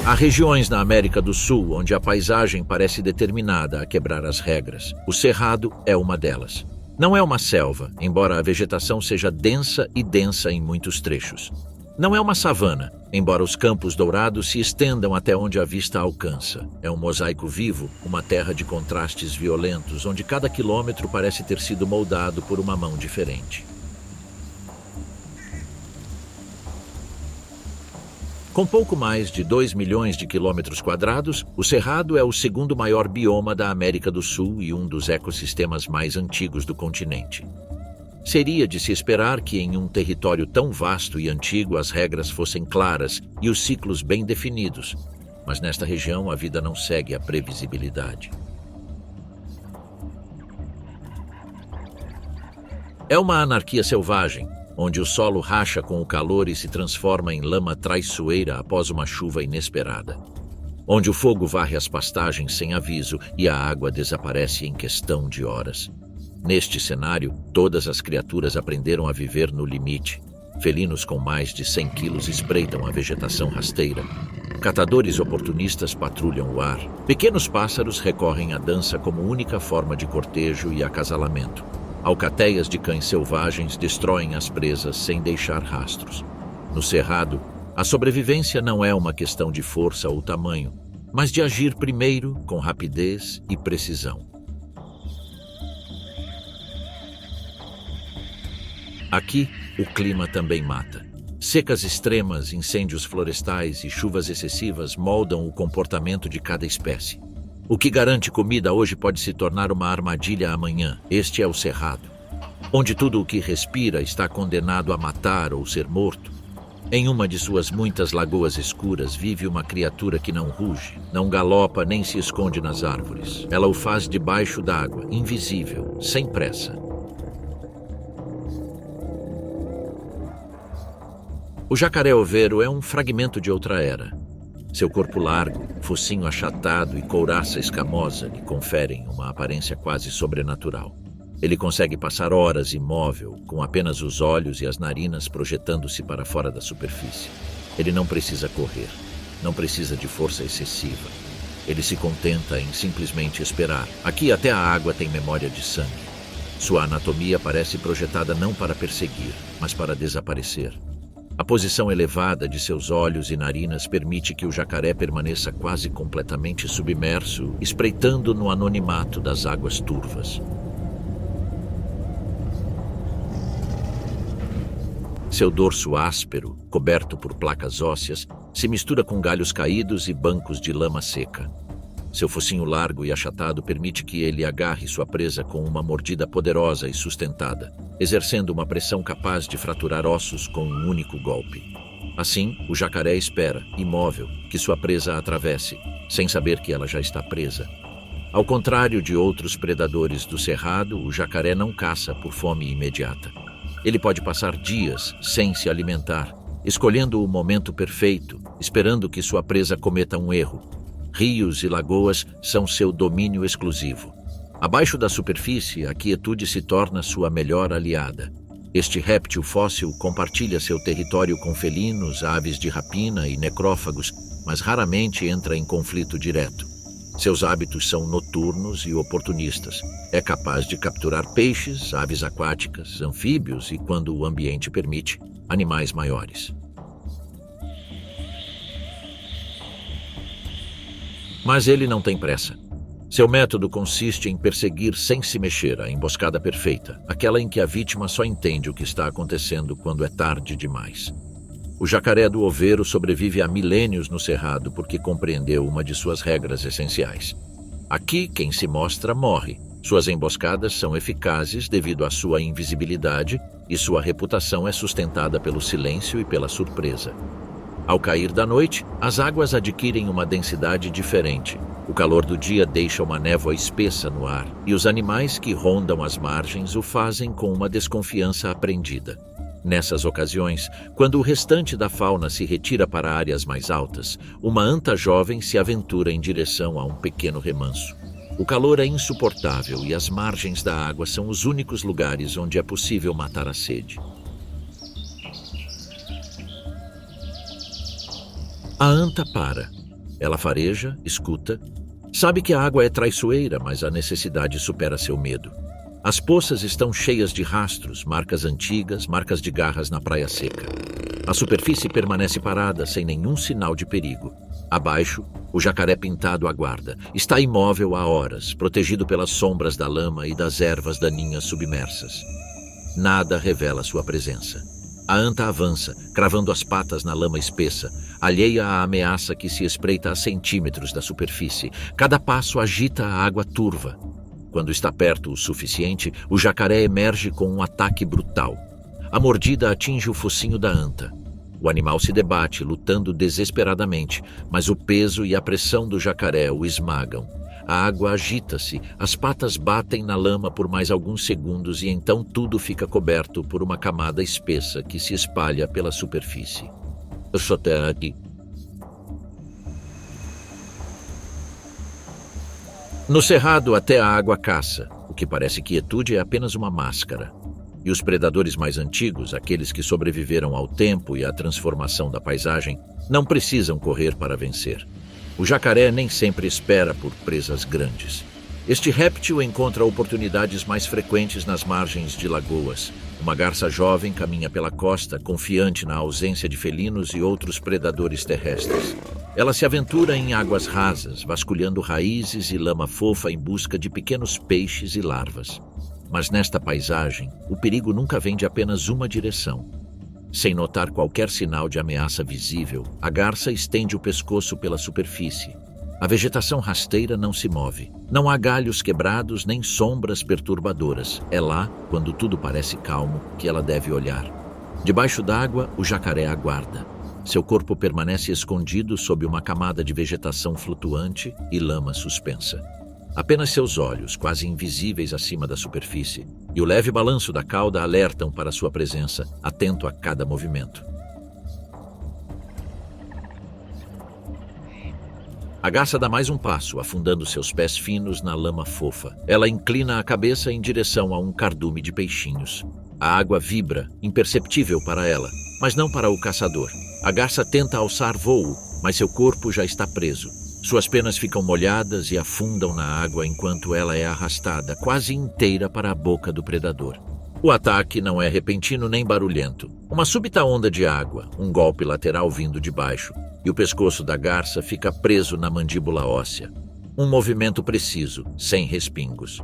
Há regiões na América do Sul onde a paisagem parece determinada a quebrar as regras. O Cerrado é uma delas. Não é uma selva, embora a vegetação seja densa e densa em muitos trechos. Não é uma savana, embora os campos dourados se estendam até onde a vista alcança. É um mosaico vivo, uma terra de contrastes violentos, onde cada quilômetro parece ter sido moldado por uma mão diferente. Com pouco mais de 2 milhões de quilômetros quadrados, o Cerrado é o segundo maior bioma da América do Sul e um dos ecossistemas mais antigos do continente. Seria de se esperar que em um território tão vasto e antigo as regras fossem claras e os ciclos bem definidos, mas nesta região a vida não segue a previsibilidade. É uma anarquia selvagem, onde o solo racha com o calor e se transforma em lama traiçoeira após uma chuva inesperada. Onde o fogo varre as pastagens sem aviso e a água desaparece em questão de horas. Neste cenário, todas as criaturas aprenderam a viver no limite. Felinos com mais de 100 quilos espreitam a vegetação rasteira. Catadores oportunistas patrulham o ar. Pequenos pássaros recorrem à dança como única forma de cortejo e acasalamento. Alcateias de cães selvagens destroem as presas sem deixar rastros. No Cerrado, a sobrevivência não é uma questão de força ou tamanho, mas de agir primeiro com rapidez e precisão. Aqui, o clima também mata. Secas extremas, incêndios florestais e chuvas excessivas moldam o comportamento de cada espécie. O que garante comida hoje pode se tornar uma armadilha amanhã. Este é o Cerrado, onde tudo o que respira está condenado a matar ou ser morto. Em uma de suas muitas lagoas escuras vive uma criatura que não ruge, não galopa nem se esconde nas árvores. Ela o faz debaixo d'água, invisível, sem pressa. O jacaré-oveiro é um fragmento de outra era. Seu corpo largo, focinho achatado e couraça escamosa lhe conferem uma aparência quase sobrenatural. Ele consegue passar horas imóvel, com apenas os olhos e as narinas projetando-se para fora da superfície. Ele não precisa correr, não precisa de força excessiva. Ele se contenta em simplesmente esperar. Aqui até a água tem memória de sangue. Sua anatomia parece projetada não para perseguir, mas para desaparecer. A posição elevada de seus olhos e narinas permite que o jacaré permaneça quase completamente submerso, espreitando no anonimato das águas turvas. Seu dorso áspero, coberto por placas ósseas, se mistura com galhos caídos e bancos de lama seca. Seu focinho largo e achatado permite que ele agarre sua presa com uma mordida poderosa e sustentada, exercendo uma pressão capaz de fraturar ossos com um único golpe. Assim, o jacaré espera, imóvel, que sua presa a atravesse, sem saber que ela já está presa. Ao contrário de outros predadores do Cerrado, o jacaré não caça por fome imediata. Ele pode passar dias sem se alimentar, escolhendo o momento perfeito, esperando que sua presa cometa um erro. Rios e lagoas são seu domínio exclusivo. Abaixo da superfície, a quietude se torna sua melhor aliada. Este réptil fóssil compartilha seu território com felinos, aves de rapina e necrófagos, mas raramente entra em conflito direto. Seus hábitos são noturnos e oportunistas. É capaz de capturar peixes, aves aquáticas, anfíbios e, quando o ambiente permite, animais maiores. Mas ele não tem pressa. Seu método consiste em perseguir sem se mexer a emboscada perfeita, aquela em que a vítima só entende o que está acontecendo quando é tarde demais. O jacaré do Oveiro sobrevive há milênios no Cerrado porque compreendeu uma de suas regras essenciais. Aqui, quem se mostra morre. Suas emboscadas são eficazes devido à sua invisibilidade e sua reputação é sustentada pelo silêncio e pela surpresa. Ao cair da noite, as águas adquirem uma densidade diferente. O calor do dia deixa uma névoa espessa no ar, e os animais que rondam as margens o fazem com uma desconfiança aprendida. Nessas ocasiões, quando o restante da fauna se retira para áreas mais altas, uma anta jovem se aventura em direção a um pequeno remanso. O calor é insuportável e as margens da água são os únicos lugares onde é possível matar a sede. A anta para. Ela fareja, escuta, sabe que a água é traiçoeira, mas a necessidade supera seu medo. As poças estão cheias de rastros, marcas antigas, marcas de garras na praia seca. A superfície permanece parada, sem nenhum sinal de perigo. Abaixo, o jacaré pintado aguarda. Está imóvel há horas, protegido pelas sombras da lama e das ervas daninhas submersas. Nada revela sua presença. A anta avança, cravando as patas na lama espessa, alheia à ameaça que se espreita a centímetros da superfície. Cada passo agita a água turva. Quando está perto o suficiente, o jacaré emerge com um ataque brutal. A mordida atinge o focinho da anta. O animal se debate, lutando desesperadamente, mas o peso e a pressão do jacaré o esmagam. A água agita-se, as patas batem na lama por mais alguns segundos e então tudo fica coberto por uma camada espessa que se espalha pela superfície. No cerrado, até a água caça. O que parece quietude é apenas uma máscara. E os predadores mais antigos, aqueles que sobreviveram ao tempo e à transformação da paisagem, não precisam correr para vencer. O jacaré nem sempre espera por presas grandes. Este réptil encontra oportunidades mais frequentes nas margens de lagoas. Uma garça jovem caminha pela costa, confiante na ausência de felinos e outros predadores terrestres. Ela se aventura em águas rasas, vasculhando raízes e lama fofa em busca de pequenos peixes e larvas. Mas nesta paisagem, o perigo nunca vem de apenas uma direção. Sem notar qualquer sinal de ameaça visível, a garça estende o pescoço pela superfície. A vegetação rasteira não se move. Não há galhos quebrados nem sombras perturbadoras. É lá, quando tudo parece calmo, que ela deve olhar. Debaixo d'água, o jacaré aguarda. Seu corpo permanece escondido sob uma camada de vegetação flutuante e lama suspensa. Apenas seus olhos, quase invisíveis acima da superfície, e o leve balanço da cauda alertam para sua presença, atento a cada movimento. A garça dá mais um passo, afundando seus pés finos na lama fofa. Ela inclina a cabeça em direção a um cardume de peixinhos. A água vibra, imperceptível para ela, mas não para o caçador. A garça tenta alçar voo, mas seu corpo já está preso. Suas penas ficam molhadas e afundam na água enquanto ela é arrastada quase inteira para a boca do predador. O ataque não é repentino nem barulhento. Uma súbita onda de água, um golpe lateral vindo de baixo, e o pescoço da garça fica preso na mandíbula óssea. Um movimento preciso, sem respingos.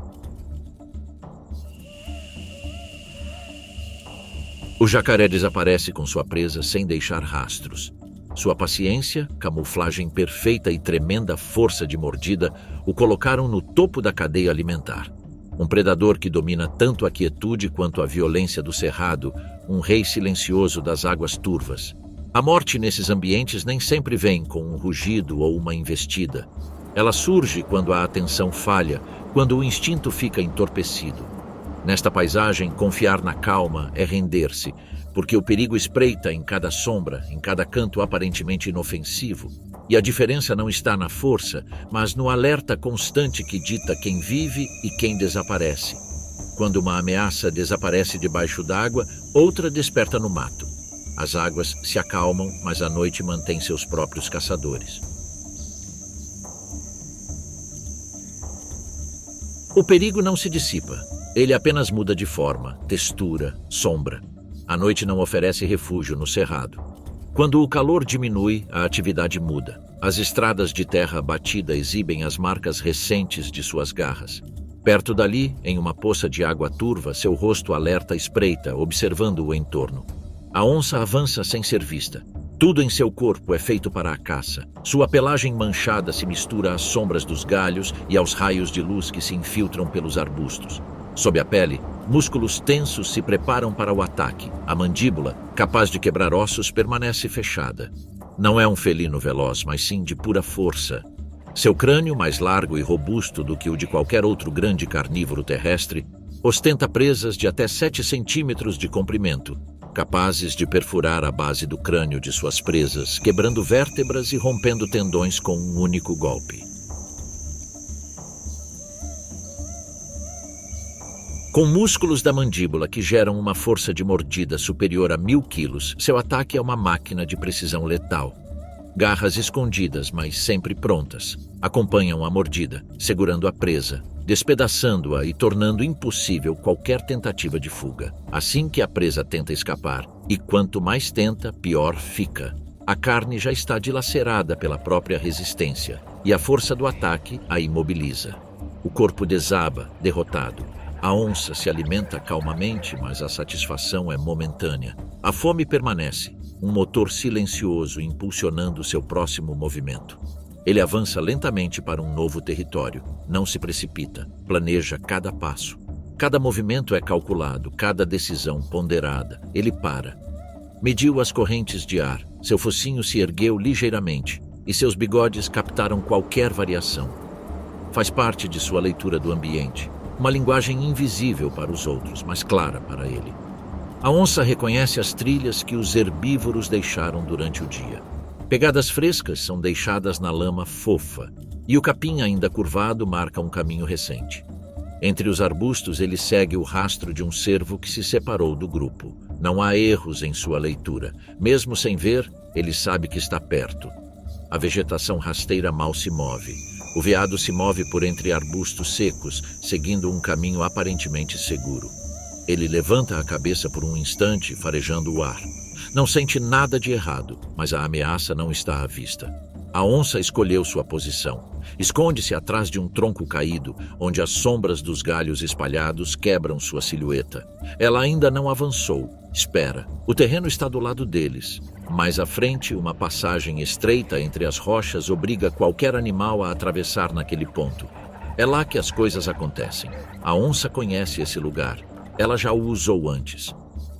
O jacaré desaparece com sua presa sem deixar rastros. Sua paciência, camuflagem perfeita e tremenda força de mordida o colocaram no topo da cadeia alimentar. Um predador que domina tanto a quietude quanto a violência do cerrado, um rei silencioso das águas turvas. A morte nesses ambientes nem sempre vem com um rugido ou uma investida. Ela surge quando a atenção falha, quando o instinto fica entorpecido. Nesta paisagem, confiar na calma é render-se, porque o perigo espreita em cada sombra, em cada canto aparentemente inofensivo. E a diferença não está na força, mas no alerta constante que dita quem vive e quem desaparece. Quando uma ameaça desaparece debaixo d'água, outra desperta no mato. As águas se acalmam, mas a noite mantém seus próprios caçadores. O perigo não se dissipa. Ele apenas muda de forma, textura, sombra. A noite não oferece refúgio no cerrado. Quando o calor diminui, a atividade muda. As estradas de terra batida exibem as marcas recentes de suas garras. Perto dali, em uma poça de água turva, seu rosto alerta espreita, observando o entorno. A onça avança sem ser vista. Tudo em seu corpo é feito para a caça. Sua pelagem manchada se mistura às sombras dos galhos e aos raios de luz que se infiltram pelos arbustos. Sob a pele, músculos tensos se preparam para o ataque. A mandíbula, capaz de quebrar ossos, permanece fechada. Não é um felino veloz, mas sim de pura força. Seu crânio, mais largo e robusto do que o de qualquer outro grande carnívoro terrestre, ostenta presas de até 7 centímetros de comprimento, capazes de perfurar a base do crânio de suas presas, quebrando vértebras e rompendo tendões com um único golpe. Com músculos da mandíbula que geram uma força de mordida superior a 1000 quilos, seu ataque é uma máquina de precisão letal. Garras escondidas, mas sempre prontas, acompanham a mordida, segurando a presa, despedaçando-a e tornando impossível qualquer tentativa de fuga. Assim que a presa tenta escapar, e quanto mais tenta, pior fica. A carne já está dilacerada pela própria resistência, e a força do ataque a imobiliza. O corpo desaba, derrotado. A onça se alimenta calmamente, mas a satisfação é momentânea. A fome permanece, um motor silencioso impulsionando seu próximo movimento. Ele avança lentamente para um novo território, não se precipita, planeja cada passo. Cada movimento é calculado, cada decisão ponderada. Ele para. Mediu as correntes de ar, seu focinho se ergueu ligeiramente e seus bigodes captaram qualquer variação. Faz parte de sua leitura do ambiente, uma linguagem invisível para os outros, mas clara para ele. A onça reconhece as trilhas que os herbívoros deixaram durante o dia. Pegadas frescas são deixadas na lama fofa, e o capim ainda curvado marca um caminho recente. Entre os arbustos ele segue o rastro de um cervo que se separou do grupo. Não há erros em sua leitura. Mesmo sem ver, ele sabe que está perto. A vegetação rasteira mal se move. O veado se move por entre arbustos secos, seguindo um caminho aparentemente seguro. Ele levanta a cabeça por um instante, farejando o ar. Não sente nada de errado, mas a ameaça não está à vista. A onça escolheu sua posição. Esconde-se atrás de um tronco caído, onde as sombras dos galhos espalhados quebram sua silhueta. Ela ainda não avançou. Espera. O terreno está do lado deles. Mais à frente, uma passagem estreita entre as rochas obriga qualquer animal a atravessar naquele ponto. É lá que as coisas acontecem. A onça conhece esse lugar. Ela já o usou antes.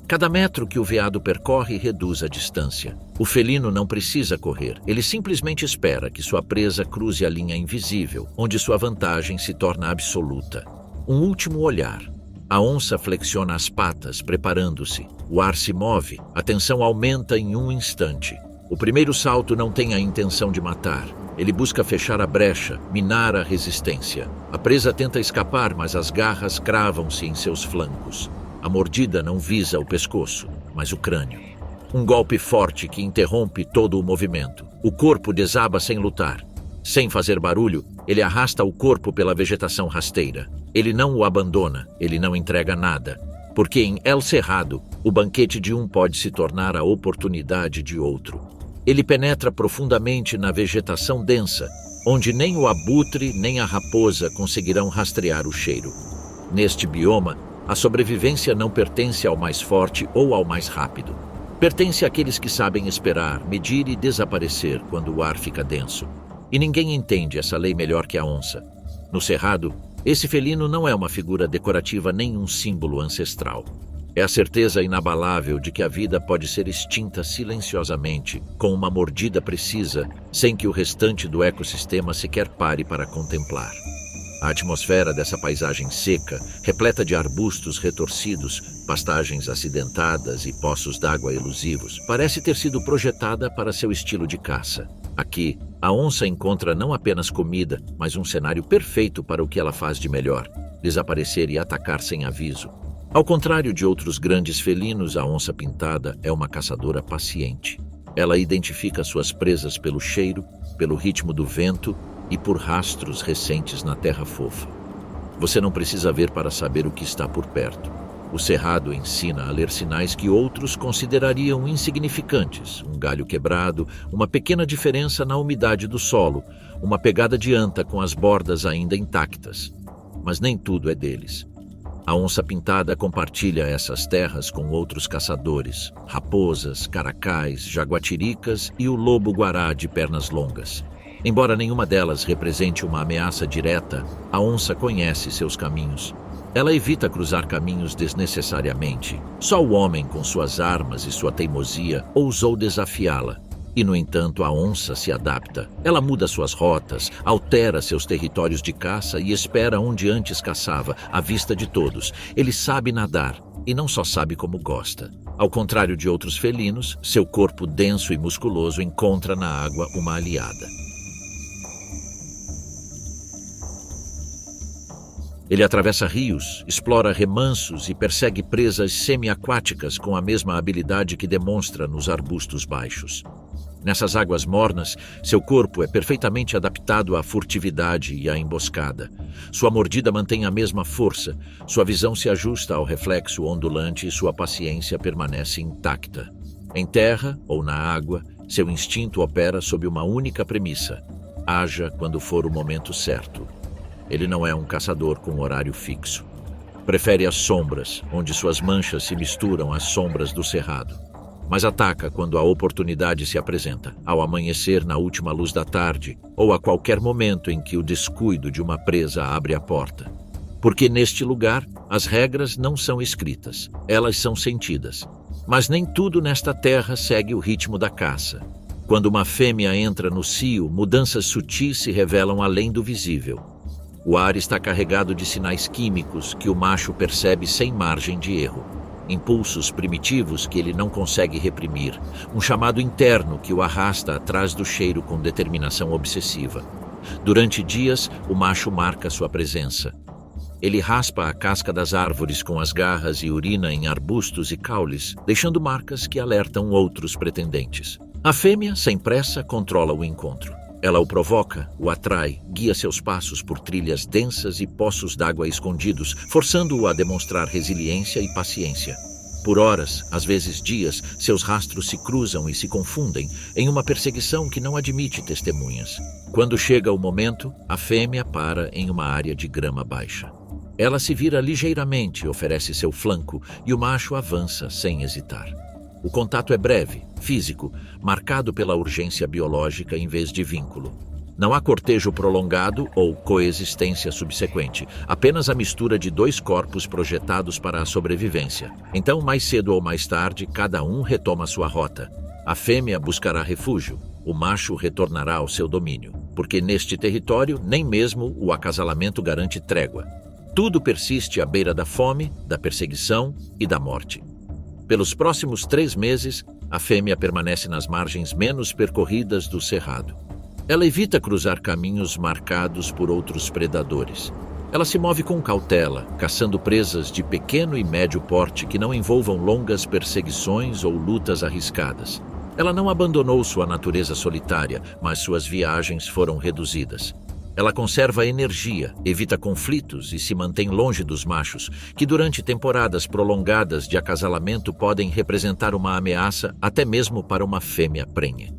Cada metro que o veado percorre reduz a distância. O felino não precisa correr, ele simplesmente espera que sua presa cruze a linha invisível, onde sua vantagem se torna absoluta. Um último olhar. A onça flexiona as patas, preparando-se. O ar se move, a tensão aumenta em um instante. O primeiro salto não tem a intenção de matar. Ele busca fechar a brecha, minar a resistência. A presa tenta escapar, mas as garras cravam-se em seus flancos. A mordida não visa o pescoço, mas o crânio. Um golpe forte que interrompe todo o movimento. O corpo desaba sem lutar. Sem fazer barulho, ele arrasta o corpo pela vegetação rasteira. Ele não o abandona, ele não entrega nada. Porque em El Cerrado, o banquete de um pode se tornar a oportunidade de outro. Ele penetra profundamente na vegetação densa, onde nem o abutre nem a raposa conseguirão rastrear o cheiro. Neste bioma, a sobrevivência não pertence ao mais forte ou ao mais rápido. Pertence àqueles que sabem esperar, medir e desaparecer quando o ar fica denso. E ninguém entende essa lei melhor que a onça. No Cerrado, esse felino não é uma figura decorativa nem um símbolo ancestral. É a certeza inabalável de que a vida pode ser extinta silenciosamente, com uma mordida precisa, sem que o restante do ecossistema sequer pare para contemplar. A atmosfera dessa paisagem seca, repleta de arbustos retorcidos, pastagens acidentadas e poços d'água elusivos, parece ter sido projetada para seu estilo de caça. Aqui, a onça encontra não apenas comida, mas um cenário perfeito para o que ela faz de melhor: desaparecer e atacar sem aviso. Ao contrário de outros grandes felinos, a onça pintada é uma caçadora paciente. Ela identifica suas presas pelo cheiro, pelo ritmo do vento e por rastros recentes na terra fofa. Você não precisa ver para saber o que está por perto. O cerrado ensina a ler sinais que outros considerariam insignificantes: um galho quebrado, uma pequena diferença na umidade do solo, uma pegada de anta com as bordas ainda intactas. Mas nem tudo é deles. A onça pintada compartilha essas terras com outros caçadores: raposas, caracais, jaguatiricas e o lobo-guará de pernas longas. Embora nenhuma delas represente uma ameaça direta, a onça conhece seus caminhos. Ela evita cruzar caminhos desnecessariamente. Só o homem, com suas armas e sua teimosia, ousou desafiá-la. E, no entanto, a onça se adapta. Ela muda suas rotas, altera seus territórios de caça e espera onde antes caçava, à vista de todos. Ele sabe nadar, e não só sabe como gosta. Ao contrário de outros felinos, seu corpo denso e musculoso encontra na água uma aliada. Ele atravessa rios, explora remansos e persegue presas semi-aquáticas com a mesma habilidade que demonstra nos arbustos baixos. Nessas águas mornas, seu corpo é perfeitamente adaptado à furtividade e à emboscada. Sua mordida mantém a mesma força, sua visão se ajusta ao reflexo ondulante e sua paciência permanece intacta. Em terra ou na água, seu instinto opera sob uma única premissa: haja quando for o momento certo. Ele não é um caçador com horário fixo. Prefere as sombras, onde suas manchas se misturam às sombras do cerrado. Mas ataca quando a oportunidade se apresenta, ao amanhecer na última luz da tarde, ou a qualquer momento em que o descuido de uma presa abre a porta. Porque neste lugar, as regras não são escritas, elas são sentidas. Mas nem tudo nesta terra segue o ritmo da caça. Quando uma fêmea entra no cio, mudanças sutis se revelam além do visível. O ar está carregado de sinais químicos que o macho percebe sem margem de erro. Impulsos primitivos que ele não consegue reprimir, um chamado interno que o arrasta atrás do cheiro com determinação obsessiva. Durante dias, o macho marca sua presença. Ele raspa a casca das árvores com as garras e urina em arbustos e caules, deixando marcas que alertam outros pretendentes. A fêmea, sem pressa, controla o encontro. Ela o provoca, o atrai, guia seus passos por trilhas densas e poços d'água escondidos, forçando-o a demonstrar resiliência e paciência. Por horas, às vezes dias, seus rastros se cruzam e se confundem em uma perseguição que não admite testemunhas. Quando chega o momento, a fêmea para em uma área de grama baixa. Ela se vira ligeiramente, oferece seu flanco e o macho avança sem hesitar. O contato é breve, físico, marcado pela urgência biológica em vez de vínculo. Não há cortejo prolongado ou coexistência subsequente, apenas a mistura de dois corpos projetados para a sobrevivência. Então, mais cedo ou mais tarde, cada um retoma sua rota. A fêmea buscará refúgio, o macho retornará ao seu domínio, porque neste território nem mesmo o acasalamento garante trégua. Tudo persiste à beira da fome, da perseguição e da morte. Pelos próximos 3 meses, a fêmea permanece nas margens menos percorridas do cerrado. Ela evita cruzar caminhos marcados por outros predadores. Ela se move com cautela, caçando presas de pequeno e médio porte que não envolvam longas perseguições ou lutas arriscadas. Ela não abandonou sua natureza solitária, mas suas viagens foram reduzidas. Ela conserva energia, evita conflitos e se mantém longe dos machos, que durante temporadas prolongadas de acasalamento podem representar uma ameaça até mesmo para uma fêmea prenhe.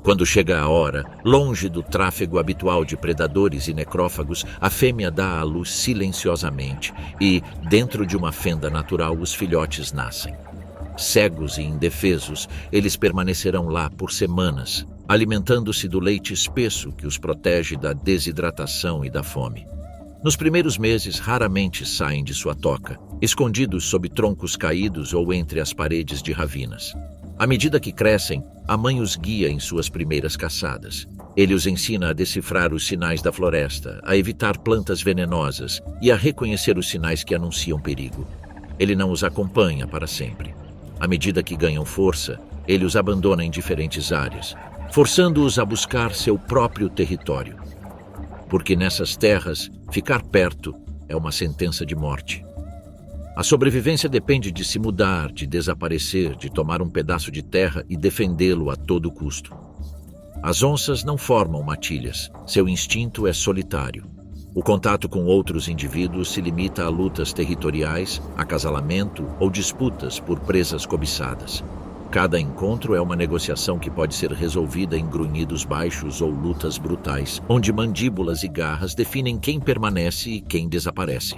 Quando chega a hora, longe do tráfego habitual de predadores e necrófagos, a fêmea dá à luz silenciosamente e, dentro de uma fenda natural, os filhotes nascem. Cegos e indefesos, eles permanecerão lá por semanas, alimentando-se do leite espesso que os protege da desidratação e da fome. Nos primeiros meses, raramente saem de sua toca, escondidos sob troncos caídos ou entre as paredes de ravinas. À medida que crescem, a mãe os guia em suas primeiras caçadas. Ele os ensina a decifrar os sinais da floresta, a evitar plantas venenosas e a reconhecer os sinais que anunciam perigo. Ele não os acompanha para sempre. À medida que ganham força, ele os abandona em diferentes áreas, forçando-os a buscar seu próprio território. Porque nessas terras, ficar perto é uma sentença de morte. A sobrevivência depende de se mudar, de desaparecer, de tomar um pedaço de terra e defendê-lo a todo custo. As onças não formam matilhas, seu instinto é solitário. O contato com outros indivíduos se limita a lutas territoriais, acasalamento ou disputas por presas cobiçadas. Cada encontro é uma negociação que pode ser resolvida em grunhidos baixos ou lutas brutais, onde mandíbulas e garras definem quem permanece e quem desaparece.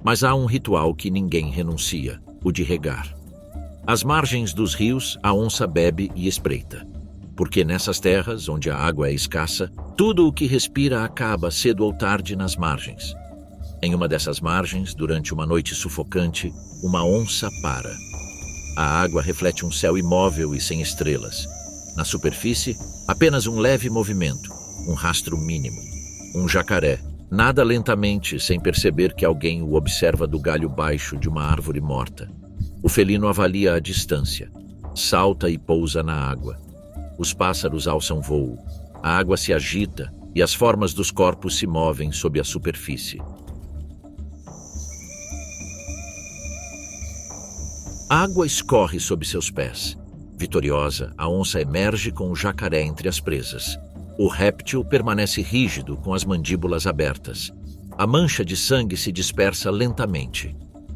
Mas há um ritual que ninguém renuncia, o de regar. Às margens dos rios, a onça bebe e espreita. Porque nessas terras, onde a água é escassa, tudo o que respira acaba cedo ou tarde nas margens. Em uma dessas margens, durante uma noite sufocante, uma onça para. A água reflete um céu imóvel e sem estrelas. Na superfície, apenas um leve movimento, um rastro mínimo. Um jacaré nada lentamente, sem perceber que alguém o observa do galho baixo de uma árvore morta. O felino avalia a distância, salta e pousa na água. Os pássaros alçam voo, a água se agita e as formas dos corpos se movem sob a superfície. A água escorre sob seus pés. Vitoriosa, a onça emerge com o jacaré entre as presas. O réptil permanece rígido com as mandíbulas abertas. A mancha de sangue se dispersa lentamente.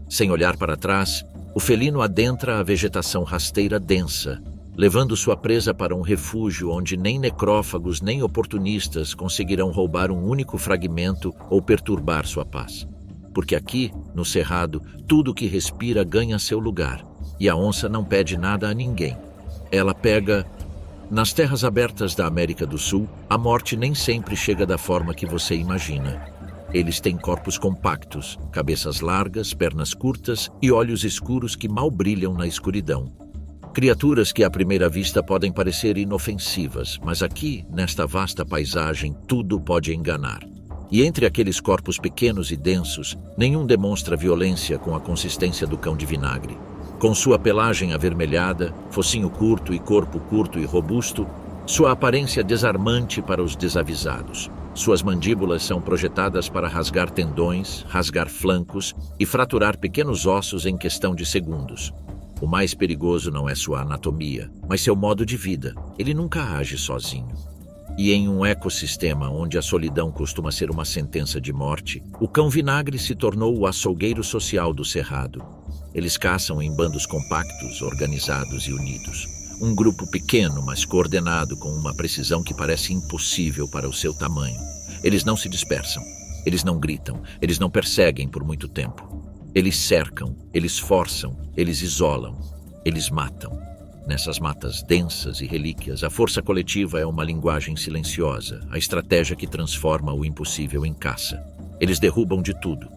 Sem olhar para trás, o felino adentra a vegetação rasteira densa, levando sua presa para um refúgio onde nem necrófagos nem oportunistas conseguirão roubar um único fragmento ou perturbar sua paz. Porque aqui, no cerrado, tudo que respira ganha seu lugar, e a onça não pede nada a ninguém. Ela pega... Nas terras abertas da América do Sul, a morte nem sempre chega da forma que você imagina. Eles têm corpos compactos, cabeças largas, pernas curtas e olhos escuros que mal brilham na escuridão. Criaturas que à primeira vista podem parecer inofensivas, mas aqui, nesta vasta paisagem, tudo pode enganar. E entre aqueles corpos pequenos e densos, nenhum demonstra violência com a consistência do cão de vinagre. Com sua pelagem avermelhada, focinho curto e corpo curto e robusto, sua aparência desarmante para os desavisados. Suas mandíbulas são projetadas para rasgar tendões, rasgar flancos e fraturar pequenos ossos em questão de segundos. O mais perigoso não é sua anatomia, mas seu modo de vida. Ele nunca age sozinho. E em um ecossistema onde a solidão costuma ser uma sentença de morte, o cão vinagre se tornou o açougueiro social do cerrado. Eles caçam em bandos compactos, organizados e unidos. Um grupo pequeno, mas coordenado com uma precisão que parece impossível para o seu tamanho. Eles não se dispersam, eles não gritam, eles não perseguem por muito tempo. Eles cercam, eles forçam, eles isolam, eles matam. Nessas matas densas e relíquias, a força coletiva é uma linguagem silenciosa, a estratégia que transforma o impossível em caça. Eles derrubam de tudo,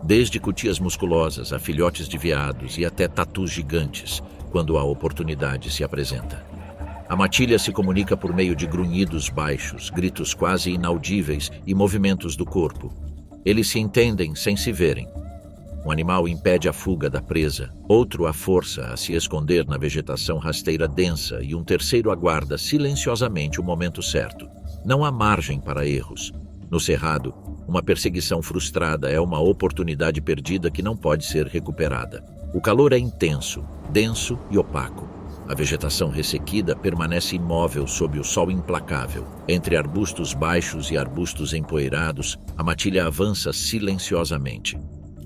desde cutias musculosas a filhotes de veados e até tatus gigantes, quando a oportunidade se apresenta. A matilha se comunica por meio de grunhidos baixos, gritos quase inaudíveis e movimentos do corpo. Eles se entendem sem se verem. Um animal impede a fuga da presa, outro a força a se esconder na vegetação rasteira densa e um terceiro aguarda silenciosamente o momento certo. Não há margem para erros. No cerrado, uma perseguição frustrada é uma oportunidade perdida que não pode ser recuperada. O calor é intenso, denso e opaco. A vegetação ressequida permanece imóvel sob o sol implacável. Entre arbustos baixos e arbustos empoeirados, a matilha avança silenciosamente.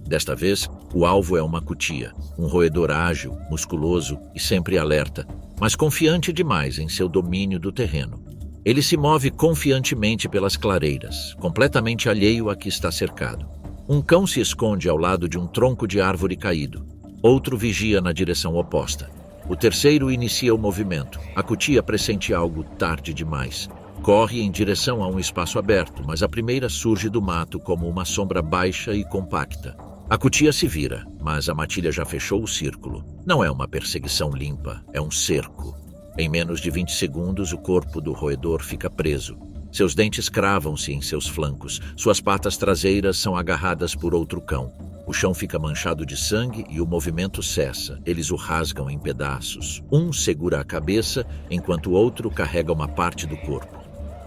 Desta vez, o alvo é uma cutia, um roedor ágil, musculoso e sempre alerta, mas confiante demais em seu domínio do terreno. Ele se move confiantemente pelas clareiras, completamente alheio a que está cercado. Um cão se esconde ao lado de um tronco de árvore caído. Outro vigia na direção oposta. O terceiro inicia o movimento. A cutia pressente algo tarde demais. Corre em direção a um espaço aberto, mas a primeira surge do mato como uma sombra baixa e compacta. A cutia se vira, mas a matilha já fechou o círculo. Não é uma perseguição limpa, é um cerco. Em menos de 20 segundos, o corpo do roedor fica preso. Seus dentes cravam-se em seus flancos, suas patas traseiras são agarradas por outro cão. O chão fica manchado de sangue e o movimento cessa. Eles o rasgam em pedaços. Um segura a cabeça, enquanto o outro carrega uma parte do corpo.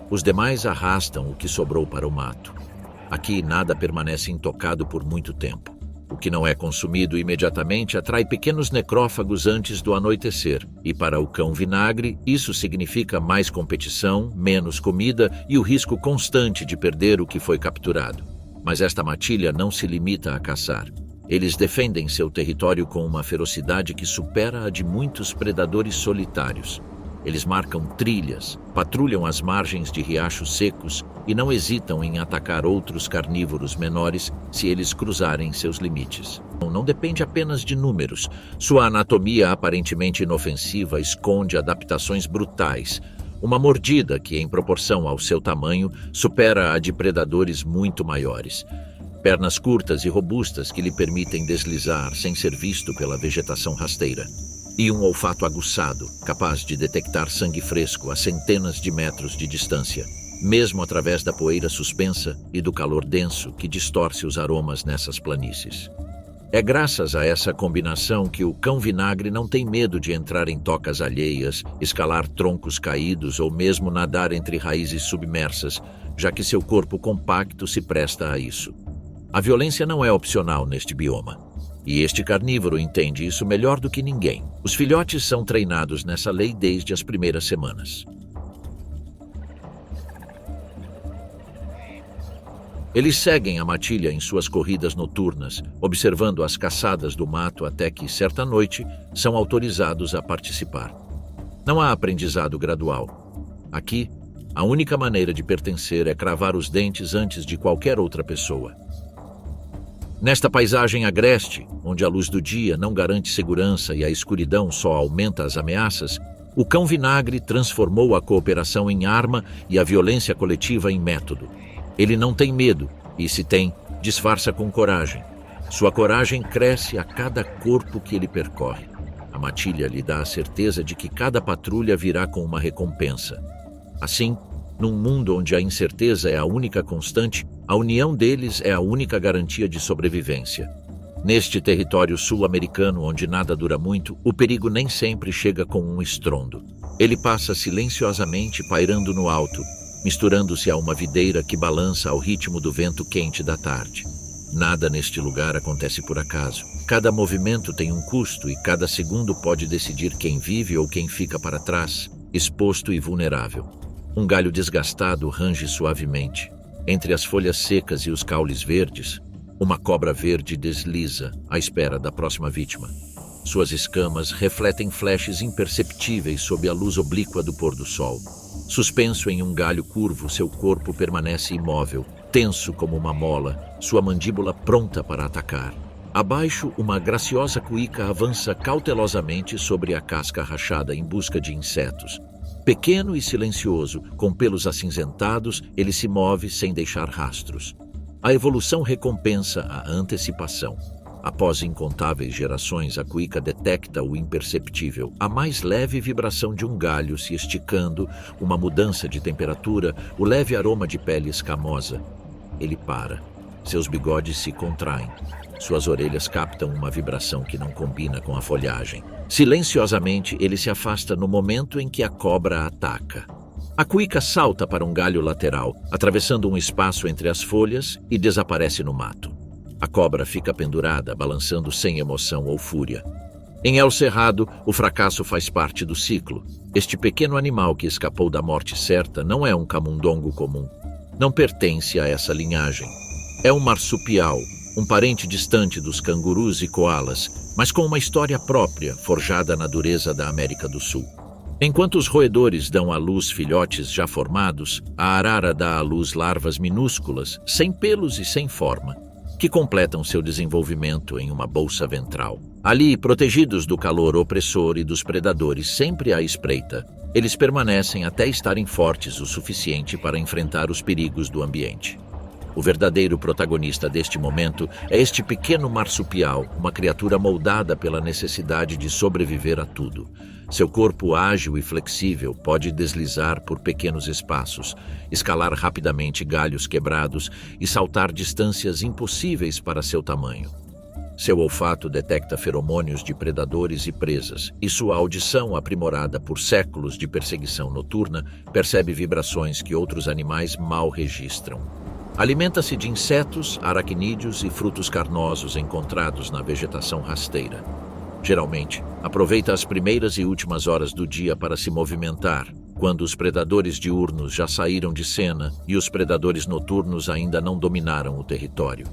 Os demais arrastam o que sobrou para o mato. Aqui nada permanece intocado por muito tempo. O que não é consumido imediatamente atrai pequenos necrófagos antes do anoitecer. E para o cão vinagre, isso significa mais competição, menos comida e o risco constante de perder o que foi capturado. Mas esta matilha não se limita a caçar. Eles defendem seu território com uma ferocidade que supera a de muitos predadores solitários. Eles marcam trilhas, patrulham as margens de riachos secos e não hesitam em atacar outros carnívoros menores se eles cruzarem seus limites. Não depende apenas de números. Sua anatomia aparentemente inofensiva esconde adaptações brutais. Uma mordida que, em proporção ao seu tamanho, supera a de predadores muito maiores. Pernas curtas e robustas que lhe permitem deslizar sem ser visto pela vegetação rasteira. E um olfato aguçado, capaz de detectar sangue fresco a centenas de metros de distância, mesmo através da poeira suspensa e do calor denso que distorce os aromas nessas planícies. É graças a essa combinação que o cão vinagre não tem medo de entrar em tocas alheias, escalar troncos caídos ou mesmo nadar entre raízes submersas, já que seu corpo compacto se presta a isso. A violência não é opcional neste bioma. E este carnívoro entende isso melhor do que ninguém. Os filhotes são treinados nessa lei desde as primeiras semanas. Eles seguem a matilha em suas corridas noturnas, observando as caçadas do mato até que, certa noite, são autorizados a participar. Não há aprendizado gradual. Aqui, a única maneira de pertencer é cravar os dentes antes de qualquer outra pessoa. Nesta paisagem agreste, onde a luz do dia não garante segurança e a escuridão só aumenta as ameaças, o cão vinagre transformou a cooperação em arma e a violência coletiva em método. Ele não tem medo, e se tem, disfarça com coragem. Sua coragem cresce a cada corpo que ele percorre. A matilha lhe dá a certeza de que cada patrulha virá com uma recompensa. Assim, num mundo onde a incerteza é a única constante, a união deles é a única garantia de sobrevivência. Neste território sul-americano onde nada dura muito, o perigo nem sempre chega com um estrondo. Ele passa silenciosamente pairando no alto, misturando-se a uma videira que balança ao ritmo do vento quente da tarde. Nada neste lugar acontece por acaso. Cada movimento tem um custo e cada segundo pode decidir quem vive ou quem fica para trás, exposto e vulnerável. Um galho desgastado range suavemente. Entre as folhas secas e os caules verdes, uma cobra verde desliza à espera da próxima vítima. Suas escamas refletem flashes imperceptíveis sob a luz oblíqua do pôr do sol. Suspenso em um galho curvo, seu corpo permanece imóvel, tenso como uma mola, sua mandíbula pronta para atacar. Abaixo, uma graciosa cuíca avança cautelosamente sobre a casca rachada em busca de insetos. Pequeno e silencioso, com pelos acinzentados, ele se move sem deixar rastros. A evolução recompensa a antecipação. Após incontáveis gerações, a cuíca detecta o imperceptível, a mais leve vibração de um galho se esticando, uma mudança de temperatura, o leve aroma de pele escamosa. Ele para. Seus bigodes se contraem. Suas orelhas captam uma vibração que não combina com a folhagem. Silenciosamente, ele se afasta no momento em que a cobra ataca. A cuíca salta para um galho lateral, atravessando um espaço entre as folhas e desaparece no mato. A cobra fica pendurada, balançando sem emoção ou fúria. Em El Cerrado, o fracasso faz parte do ciclo. Este pequeno animal que escapou da morte certa não é um camundongo comum. Não pertence a essa linhagem. É um marsupial, um parente distante dos cangurus e coalas, mas com uma história própria, forjada na dureza da América do Sul. Enquanto os roedores dão à luz filhotes já formados, a arara dá à luz larvas minúsculas, sem pelos e sem forma, que completam seu desenvolvimento em uma bolsa ventral. Ali, protegidos do calor opressor e dos predadores sempre à espreita, eles permanecem até estarem fortes o suficiente para enfrentar os perigos do ambiente. O verdadeiro protagonista deste momento é este pequeno marsupial, uma criatura moldada pela necessidade de sobreviver a tudo. Seu corpo ágil e flexível pode deslizar por pequenos espaços, escalar rapidamente galhos quebrados e saltar distâncias impossíveis para seu tamanho. Seu olfato detecta feromônios de predadores e presas, e sua audição, aprimorada por séculos de perseguição noturna, percebe vibrações que outros animais mal registram. Alimenta-se de insetos, aracnídeos e frutos carnosos encontrados na vegetação rasteira. Geralmente, aproveita as primeiras e últimas horas do dia para se movimentar, quando os predadores diurnos já saíram de cena e os predadores noturnos ainda não dominaram o território.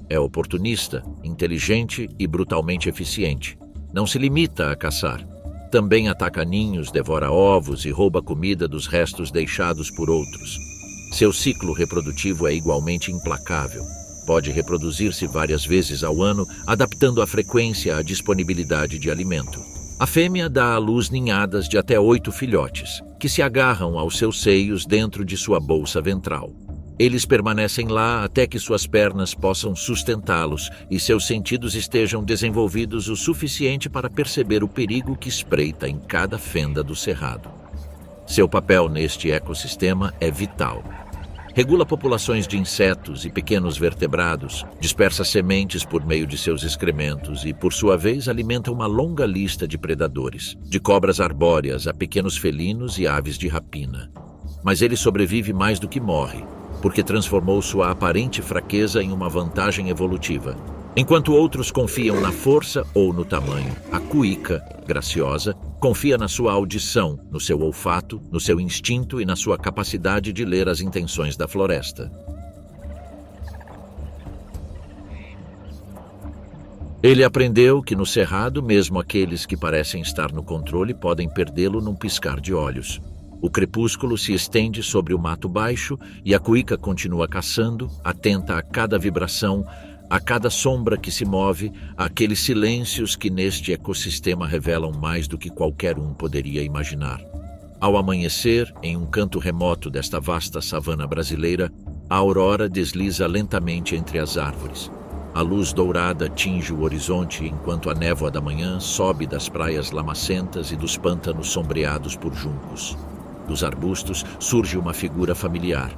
É oportunista, inteligente e brutalmente eficiente. Não se limita a caçar. Também ataca ninhos, devora ovos e rouba comida dos restos deixados por outros. Seu ciclo reprodutivo é igualmente implacável. Pode reproduzir-se várias vezes ao ano, adaptando a frequência à disponibilidade de alimento. A fêmea dá à luz ninhadas de até 8 filhotes, que se agarram aos seus seios dentro de sua bolsa ventral. Eles permanecem lá até que suas pernas possam sustentá-los e seus sentidos estejam desenvolvidos o suficiente para perceber o perigo que espreita em cada fenda do cerrado. Seu papel neste ecossistema é vital. Regula populações de insetos e pequenos vertebrados, dispersa sementes por meio de seus excrementos e, por sua vez, alimenta uma longa lista de predadores, de cobras arbóreas a pequenos felinos e aves de rapina. Mas ele sobrevive mais do que morre, porque transformou sua aparente fraqueza em uma vantagem evolutiva. Enquanto outros confiam na força ou no tamanho, a cuíca, graciosa, confia na sua audição, no seu olfato, no seu instinto e na sua capacidade de ler as intenções da floresta. Ele aprendeu que no cerrado, mesmo aqueles que parecem estar no controle podem perdê-lo num piscar de olhos. O crepúsculo se estende sobre o mato baixo e a cuíca continua caçando, atenta a cada vibração, a cada sombra que se move, àqueles silêncios que neste ecossistema revelam mais do que qualquer um poderia imaginar. Ao amanhecer, em um canto remoto desta vasta savana brasileira, a aurora desliza lentamente entre as árvores. A luz dourada tinge o horizonte enquanto a névoa da manhã sobe das praias lamacentas e dos pântanos sombreados por juncos. Dos arbustos surge uma figura familiar.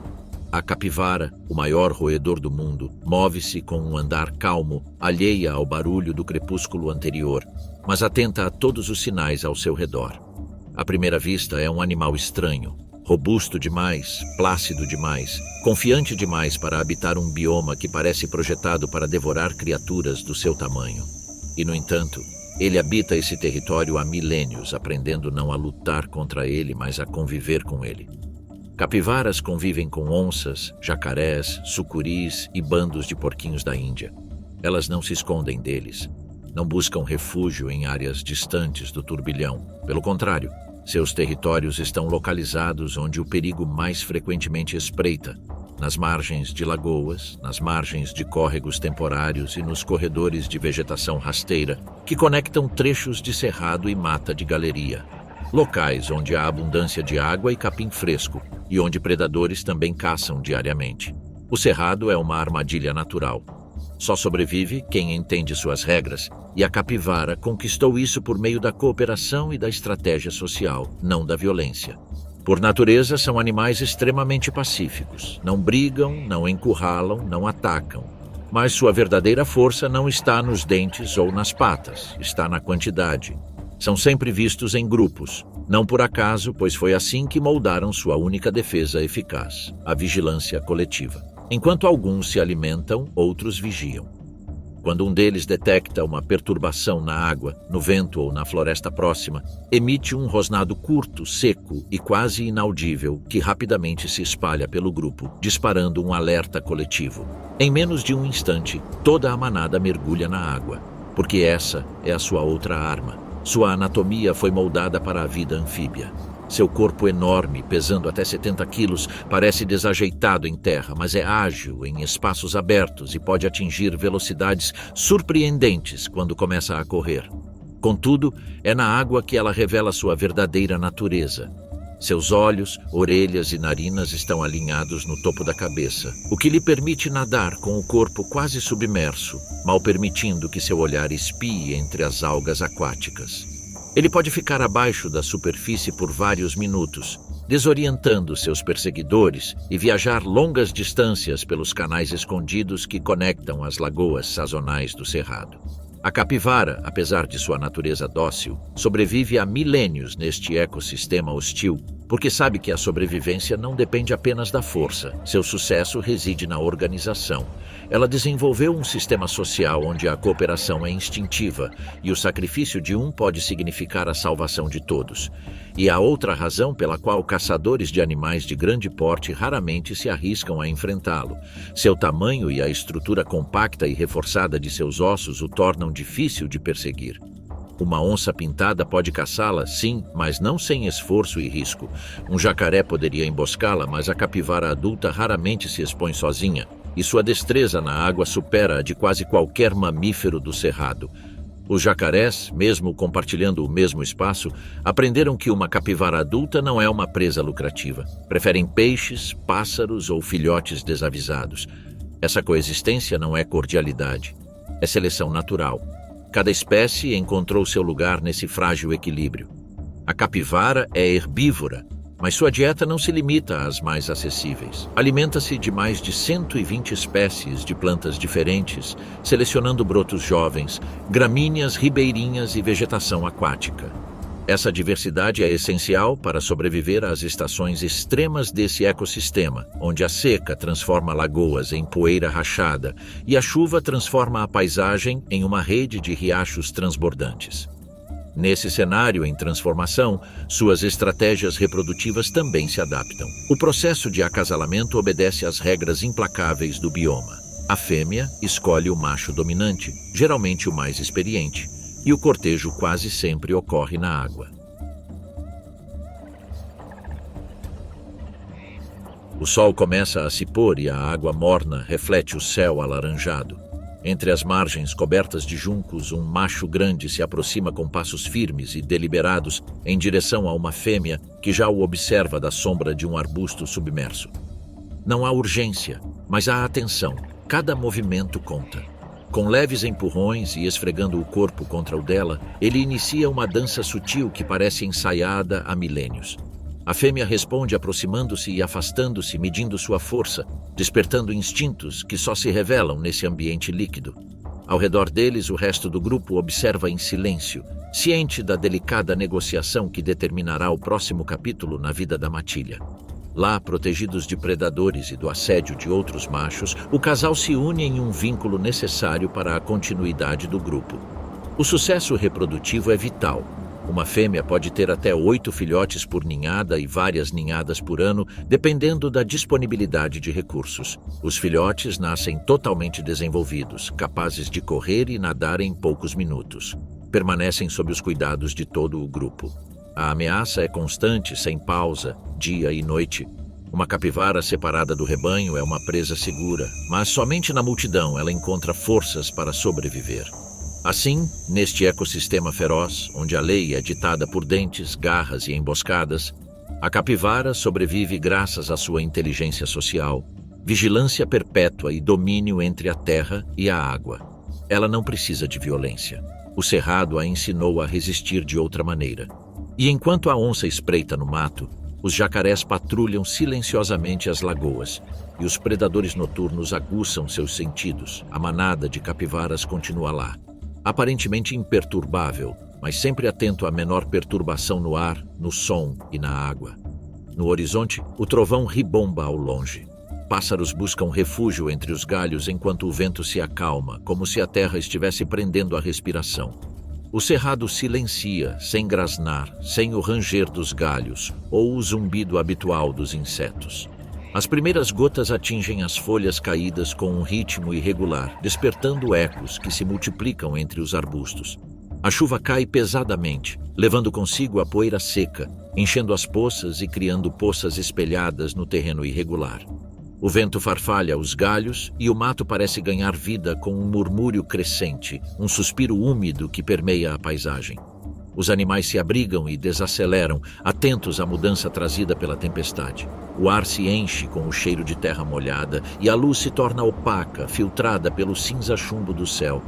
A capivara, o maior roedor do mundo, move-se com um andar calmo, alheia ao barulho do crepúsculo anterior, mas atenta a todos os sinais ao seu redor. À primeira vista é um animal estranho, robusto demais, plácido demais, confiante demais para habitar um bioma que parece projetado para devorar criaturas do seu tamanho. E, no entanto, ele habita esse território há milênios, aprendendo não a lutar contra ele, mas a conviver com ele. Capivaras convivem com onças, jacarés, sucuris e bandos de porquinhos da Índia. Elas não se escondem deles, não buscam refúgio em áreas distantes do turbilhão. Pelo contrário, seus territórios estão localizados onde o perigo mais frequentemente espreita, nas margens de lagoas, nas margens de córregos temporários e nos corredores de vegetação rasteira que conectam trechos de cerrado e mata de galeria. Locais onde há abundância de água e capim fresco e onde predadores também caçam diariamente. O cerrado é uma armadilha natural. Só sobrevive quem entende suas regras, e a capivara conquistou isso por meio da cooperação e da estratégia social, não da violência. Por natureza, são animais extremamente pacíficos. Não brigam, não encurralam, não atacam. Mas sua verdadeira força não está nos dentes ou nas patas, está na quantidade. São sempre vistos em grupos, não por acaso, pois foi assim que moldaram sua única defesa eficaz, a vigilância coletiva. Enquanto alguns se alimentam, outros vigiam. Quando um deles detecta uma perturbação na água, no vento ou na floresta próxima, emite um rosnado curto, seco e quase inaudível que rapidamente se espalha pelo grupo, disparando um alerta coletivo. Em menos de um instante, toda a manada mergulha na água, porque essa é a sua outra arma. Sua anatomia foi moldada para a vida anfíbia. Seu corpo enorme, pesando até 70 quilos, parece desajeitado em terra, mas é ágil em espaços abertos e pode atingir velocidades surpreendentes quando começa a correr. Contudo, é na água que ela revela sua verdadeira natureza. Seus olhos, orelhas e narinas estão alinhados no topo da cabeça, o que lhe permite nadar com o corpo quase submerso, mal permitindo que seu olhar espie entre as algas aquáticas. Ele pode ficar abaixo da superfície por vários minutos, desorientando seus perseguidores e viajar longas distâncias pelos canais escondidos que conectam as lagoas sazonais do cerrado. A capivara, apesar de sua natureza dócil, sobrevive há milênios neste ecossistema hostil, porque sabe que a sobrevivência não depende apenas da força. Seu sucesso reside na organização. Ela desenvolveu um sistema social onde a cooperação é instintiva e o sacrifício de um pode significar a salvação de todos. E há outra razão pela qual caçadores de animais de grande porte raramente se arriscam a enfrentá-lo. Seu tamanho e a estrutura compacta e reforçada de seus ossos o tornam difícil de perseguir. Uma onça pintada pode caçá-la, sim, mas não sem esforço e risco. Um jacaré poderia emboscá-la, mas a capivara adulta raramente se expõe sozinha, e sua destreza na água supera a de quase qualquer mamífero do cerrado. Os jacarés, mesmo compartilhando o mesmo espaço, aprenderam que uma capivara adulta não é uma presa lucrativa. Preferem peixes, pássaros ou filhotes desavisados. Essa coexistência não é cordialidade, é seleção natural. Cada espécie encontrou seu lugar nesse frágil equilíbrio. A capivara é herbívora, mas sua dieta não se limita às mais acessíveis. Alimenta-se de mais de 120 espécies de plantas diferentes, selecionando brotos jovens, gramíneas ribeirinhas e vegetação aquática. Essa diversidade é essencial para sobreviver às estações extremas desse ecossistema, onde a seca transforma lagoas em poeira rachada e a chuva transforma a paisagem em uma rede de riachos transbordantes. Nesse cenário em transformação, suas estratégias reprodutivas também se adaptam. O processo de acasalamento obedece às regras implacáveis do bioma. A fêmea escolhe o macho dominante, geralmente o mais experiente, e o cortejo quase sempre ocorre na água. O sol começa a se pôr e a água morna reflete o céu alaranjado. Entre as margens cobertas de juncos, um macho grande se aproxima com passos firmes e deliberados em direção a uma fêmea que já o observa da sombra de um arbusto submerso. Não há urgência, mas há atenção. Cada movimento conta. Com leves empurrões e esfregando o corpo contra o dela, ele inicia uma dança sutil que parece ensaiada há milênios. A fêmea responde aproximando-se e afastando-se, medindo sua força, despertando instintos que só se revelam nesse ambiente líquido. Ao redor deles, o resto do grupo observa em silêncio, ciente da delicada negociação que determinará o próximo capítulo na vida da matilha. Lá, protegidos de predadores e do assédio de outros machos, o casal se une em um vínculo necessário para a continuidade do grupo. O sucesso reprodutivo é vital. Uma fêmea pode ter até 8 filhotes por ninhada e várias ninhadas por ano, dependendo da disponibilidade de recursos. Os filhotes nascem totalmente desenvolvidos, capazes de correr e nadar em poucos minutos. Permanecem sob os cuidados de todo o grupo. A ameaça é constante, sem pausa, dia e noite. Uma capivara separada do rebanho é uma presa segura, mas somente na multidão ela encontra forças para sobreviver. Assim, neste ecossistema feroz, onde a lei é ditada por dentes, garras e emboscadas, a capivara sobrevive graças à sua inteligência social, vigilância perpétua e domínio entre a terra e a água. Ela não precisa de violência. O cerrado a ensinou a resistir de outra maneira. E enquanto a onça espreita no mato, os jacarés patrulham silenciosamente as lagoas e os predadores noturnos aguçam seus sentidos. A manada de capivaras continua lá, aparentemente imperturbável, mas sempre atento à menor perturbação no ar, no som e na água. No horizonte, o trovão ribomba ao longe. Pássaros buscam refúgio entre os galhos enquanto o vento se acalma, como se a terra estivesse prendendo a respiração. O cerrado silencia, sem grasnar, sem o ranger dos galhos ou o zumbido habitual dos insetos. As primeiras gotas atingem as folhas caídas com um ritmo irregular, despertando ecos que se multiplicam entre os arbustos. A chuva cai pesadamente, levando consigo a poeira seca, enchendo as poças e criando poças espelhadas no terreno irregular. O vento farfalha os galhos e o mato parece ganhar vida com um murmúrio crescente, um suspiro úmido que permeia a paisagem. Os animais se abrigam e desaceleram, atentos à mudança trazida pela tempestade. O ar se enche com o cheiro de terra molhada e a luz se torna opaca, filtrada pelo cinza-chumbo do céu.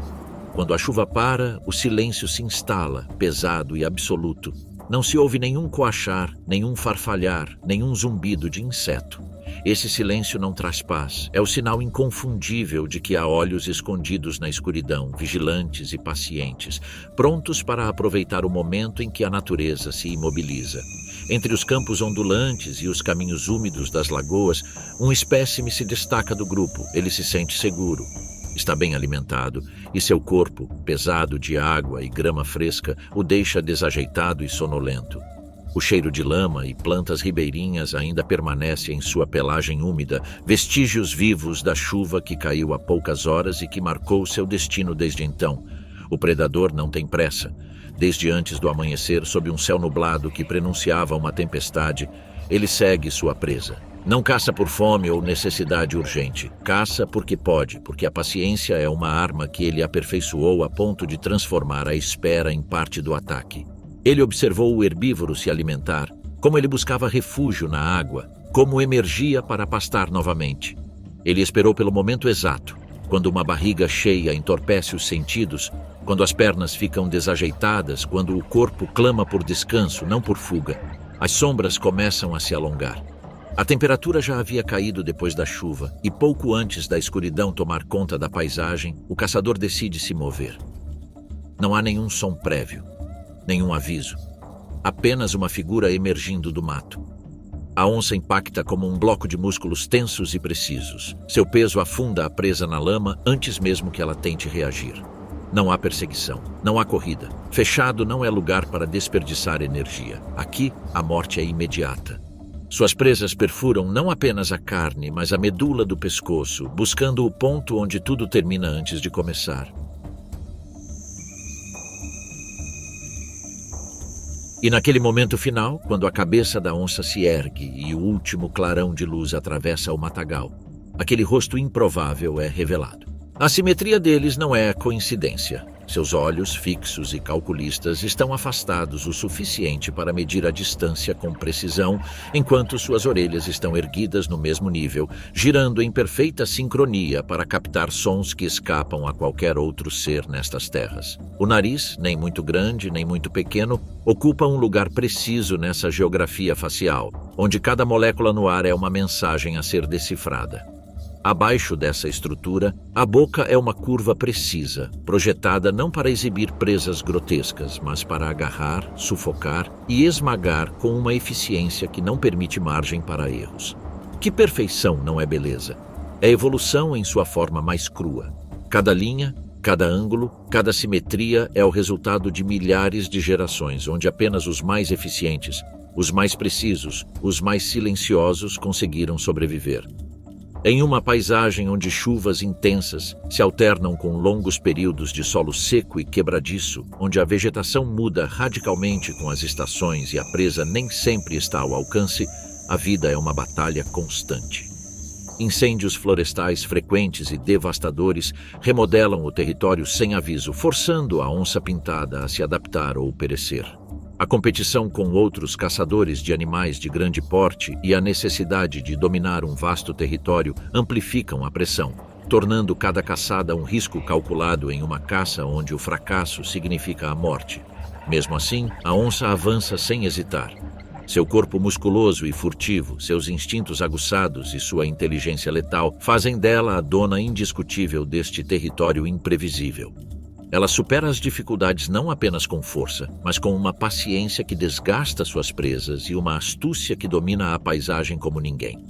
Quando a chuva para, o silêncio se instala, pesado e absoluto. Não se ouve nenhum coachar, nenhum farfalhar, nenhum zumbido de inseto. Esse silêncio não traz paz. É o sinal inconfundível de que há olhos escondidos na escuridão, vigilantes e pacientes, prontos para aproveitar o momento em que a natureza se imobiliza. Entre os campos ondulantes e os caminhos úmidos das lagoas, um espécime se destaca do grupo. Ele se sente seguro. Está bem alimentado e seu corpo, pesado de água e grama fresca, o deixa desajeitado e sonolento. O cheiro de lama e plantas ribeirinhas ainda permanece em sua pelagem úmida, vestígios vivos da chuva que caiu há poucas horas e que marcou seu destino desde então. O predador não tem pressa. Desde antes do amanhecer, sob um céu nublado que prenunciava uma tempestade, ele segue sua presa. Não caça por fome ou necessidade urgente. Caça porque pode, porque a paciência é uma arma que ele aperfeiçoou a ponto de transformar a espera em parte do ataque. Ele observou o herbívoro se alimentar, como ele buscava refúgio na água, como emergia para pastar novamente. Ele esperou pelo momento exato, quando uma barriga cheia entorpece os sentidos, quando as pernas ficam desajeitadas, quando o corpo clama por descanso, não por fuga. As sombras começam a se alongar. A temperatura já havia caído depois da chuva, e pouco antes da escuridão tomar conta da paisagem, o caçador decide se mover. Não há nenhum som prévio, nenhum aviso. apenas uma figura emergindo do mato. A onça impacta como um bloco de músculos tensos e precisos. Seu peso afunda a presa na lama antes mesmo que ela tente reagir. Não há perseguição, não há corrida. Fechado não é lugar para desperdiçar energia. Aqui, a morte é imediata. Suas presas perfuram não apenas a carne, mas a medula do pescoço, buscando o ponto onde tudo termina antes de começar. E naquele momento final, quando a cabeça da onça se ergue e o último clarão de luz atravessa o matagal, aquele rosto improvável é revelado. A simetria deles não é coincidência. Seus olhos, fixos e calculistas, estão afastados o suficiente para medir a distância com precisão, enquanto suas orelhas estão erguidas no mesmo nível, girando em perfeita sincronia para captar sons que escapam a qualquer outro ser nestas terras. O nariz, nem muito grande nem muito pequeno, ocupa um lugar preciso nessa geografia facial, onde cada molécula no ar é uma mensagem a ser decifrada. Abaixo dessa estrutura, a boca é uma curva precisa, projetada não para exibir presas grotescas, mas para agarrar, sufocar e esmagar com uma eficiência que não permite margem para erros. Que perfeição não é beleza? É evolução em sua forma mais crua. Cada linha, cada ângulo, cada simetria é o resultado de milhares de gerações, onde apenas os mais eficientes, os mais precisos, os mais silenciosos conseguiram sobreviver. Em uma paisagem onde chuvas intensas se alternam com longos períodos de solo seco e quebradiço, onde a vegetação muda radicalmente com as estações e a presa nem sempre está ao alcance, a vida é uma batalha constante. Incêndios florestais frequentes e devastadores remodelam o território sem aviso, forçando a onça-pintada a se adaptar ou perecer. A competição com outros caçadores de animais de grande porte e a necessidade de dominar um vasto território amplificam a pressão, tornando cada caçada um risco calculado em uma caça onde o fracasso significa a morte. Mesmo assim, a onça avança sem hesitar. Seu corpo musculoso e furtivo, seus instintos aguçados e sua inteligência letal fazem dela a dona indiscutível deste território imprevisível. Ela supera as dificuldades não apenas com força, mas com uma paciência que desgasta suas presas e uma astúcia que domina a paisagem como ninguém.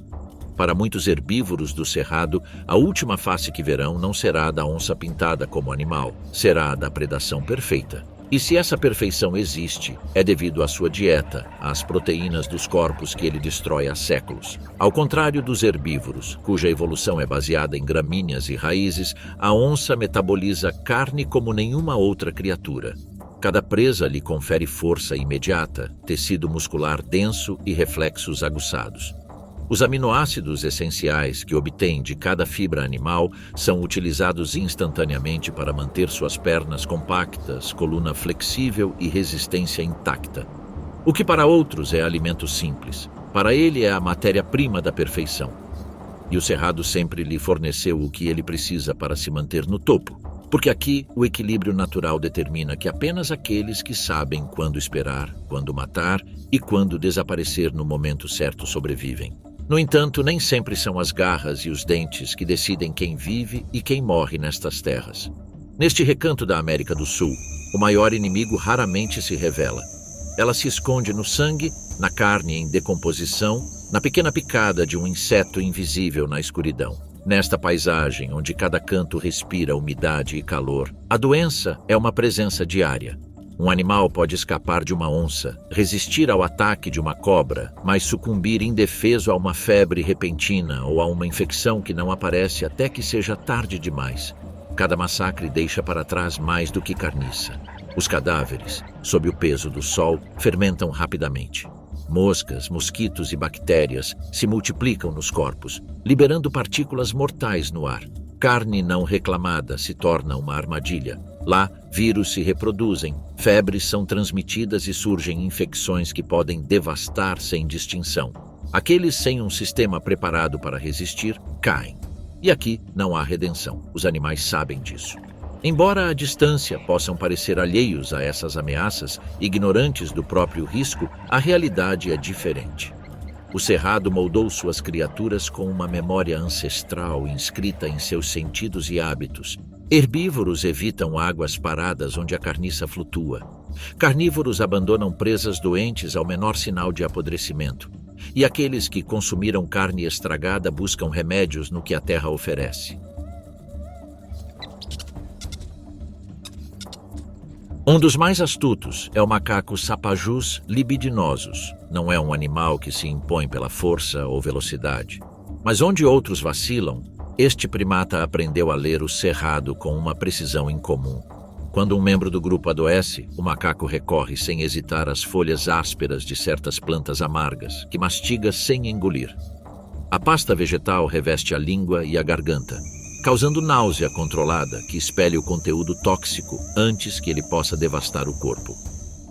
Para muitos herbívoros do cerrado, a última face que verão não será a da onça pintada como animal, será a da predação perfeita. E se essa perfeição existe, é devido à sua dieta, às proteínas dos corpos que ele destrói há séculos. Ao contrário dos herbívoros, cuja evolução é baseada em gramíneas e raízes, a onça metaboliza carne como nenhuma outra criatura. Cada presa lhe confere força imediata, tecido muscular denso e reflexos aguçados. Os aminoácidos essenciais que obtém de cada fibra animal são utilizados instantaneamente para manter suas pernas compactas, coluna flexível e resistência intacta. O que para outros é alimento simples, para ele é a matéria-prima da perfeição. E o cerrado sempre lhe forneceu o que ele precisa para se manter no topo, porque aqui o equilíbrio natural determina que apenas aqueles que sabem quando esperar, quando matar e quando desaparecer no momento certo sobrevivem. No entanto, nem sempre são as garras e os dentes que decidem quem vive e quem morre nestas terras. Neste recanto da América do Sul, o maior inimigo raramente se revela. Ela se esconde no sangue, na carne em decomposição, na pequena picada de um inseto invisível na escuridão. Nesta paisagem, onde cada canto respira umidade e calor, a doença é uma presença diária. Um animal pode escapar de uma onça, resistir ao ataque de uma cobra, mas sucumbir indefeso a uma febre repentina ou a uma infecção que não aparece até que seja tarde demais. Cada massacre deixa para trás mais do que carniça. Os cadáveres, sob o peso do sol, fermentam rapidamente. Moscas, mosquitos e bactérias se multiplicam nos corpos, liberando partículas mortais no ar. Carne não reclamada se torna uma armadilha. Lá, vírus se reproduzem, febres são transmitidas e surgem infecções que podem devastar sem distinção. Aqueles sem um sistema preparado para resistir, caem. E aqui não há redenção. Os animais sabem disso. Embora à distância possam parecer alheios a essas ameaças, ignorantes do próprio risco, a realidade é diferente. O cerrado moldou suas criaturas com uma memória ancestral inscrita em seus sentidos e hábitos. Herbívoros evitam águas paradas onde a carniça flutua. Carnívoros abandonam presas doentes ao menor sinal de apodrecimento, e aqueles que consumiram carne estragada buscam remédios no que a terra oferece. Um dos mais astutos é o macaco Sapajus libidinosus. Não é um animal que se impõe pela força ou velocidade. Mas onde outros vacilam, este primata aprendeu a ler o cerrado com uma precisão incomum. Quando um membro do grupo adoece, o macaco recorre sem hesitar às folhas ásperas de certas plantas amargas, que mastiga sem engolir. A pasta vegetal reveste a língua e a garganta, causando náusea controlada que expele o conteúdo tóxico antes que ele possa devastar o corpo.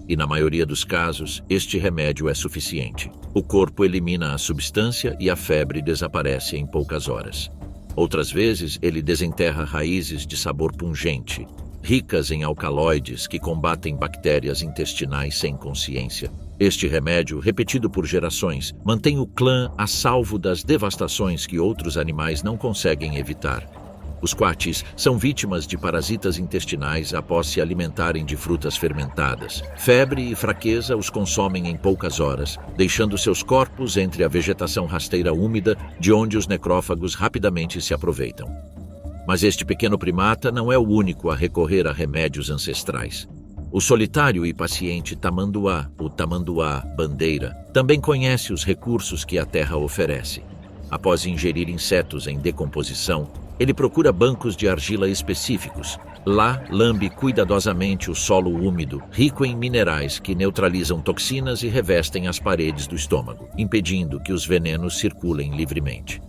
E na maioria dos casos, este remédio é suficiente. O corpo elimina a substância e a febre desaparece em poucas horas. Outras vezes, ele desenterra raízes de sabor pungente, ricas em alcaloides que combatem bactérias intestinais sem consciência. Este remédio, repetido por gerações, mantém o clã a salvo das devastações que outros animais não conseguem evitar. Os coatis são vítimas de parasitas intestinais após se alimentarem de frutas fermentadas. Febre e fraqueza os consomem em poucas horas, deixando seus corpos entre a vegetação rasteira úmida, de onde os necrófagos rapidamente se aproveitam. Mas este pequeno primata não é o único a recorrer a remédios ancestrais. O solitário e paciente tamanduá, o tamanduá-bandeira, também conhece os recursos que a terra oferece. Após ingerir insetos em decomposição, ele procura bancos de argila específicos. Lá, lambe cuidadosamente o solo úmido, rico em minerais que neutralizam toxinas e revestem as paredes do estômago, impedindo que os venenos circulem livremente.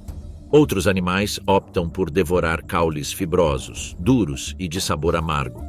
Outros animais optam por devorar caules fibrosos, duros e de sabor amargo,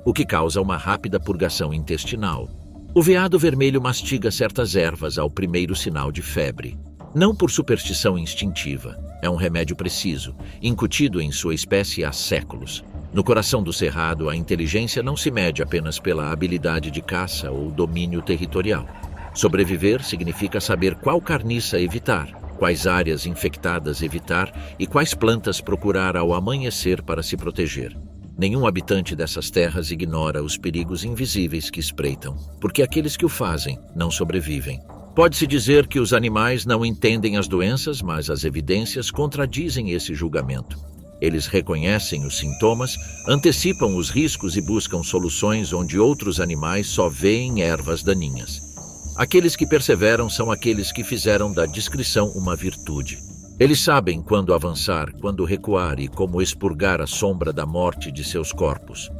o que causa uma rápida purgação intestinal. O veado vermelho mastiga certas ervas ao primeiro sinal de febre. Não por superstição instintiva, é um remédio preciso, incutido em sua espécie há séculos. No coração do cerrado, a inteligência não se mede apenas pela habilidade de caça ou domínio territorial. Sobreviver significa saber qual carniça evitar, quais áreas infectadas evitar e quais plantas procurar ao amanhecer para se proteger. Nenhum habitante dessas terras ignora os perigos invisíveis que espreitam, porque aqueles que o fazem não sobrevivem. Pode-se dizer que os animais não entendem as doenças, mas as evidências contradizem esse julgamento. Eles reconhecem os sintomas, antecipam os riscos e buscam soluções onde outros animais só veem ervas daninhas. Aqueles que perseveram são aqueles que fizeram da discrição uma virtude. Eles sabem quando avançar, quando recuar e como expurgar a sombra da morte de seus corpos.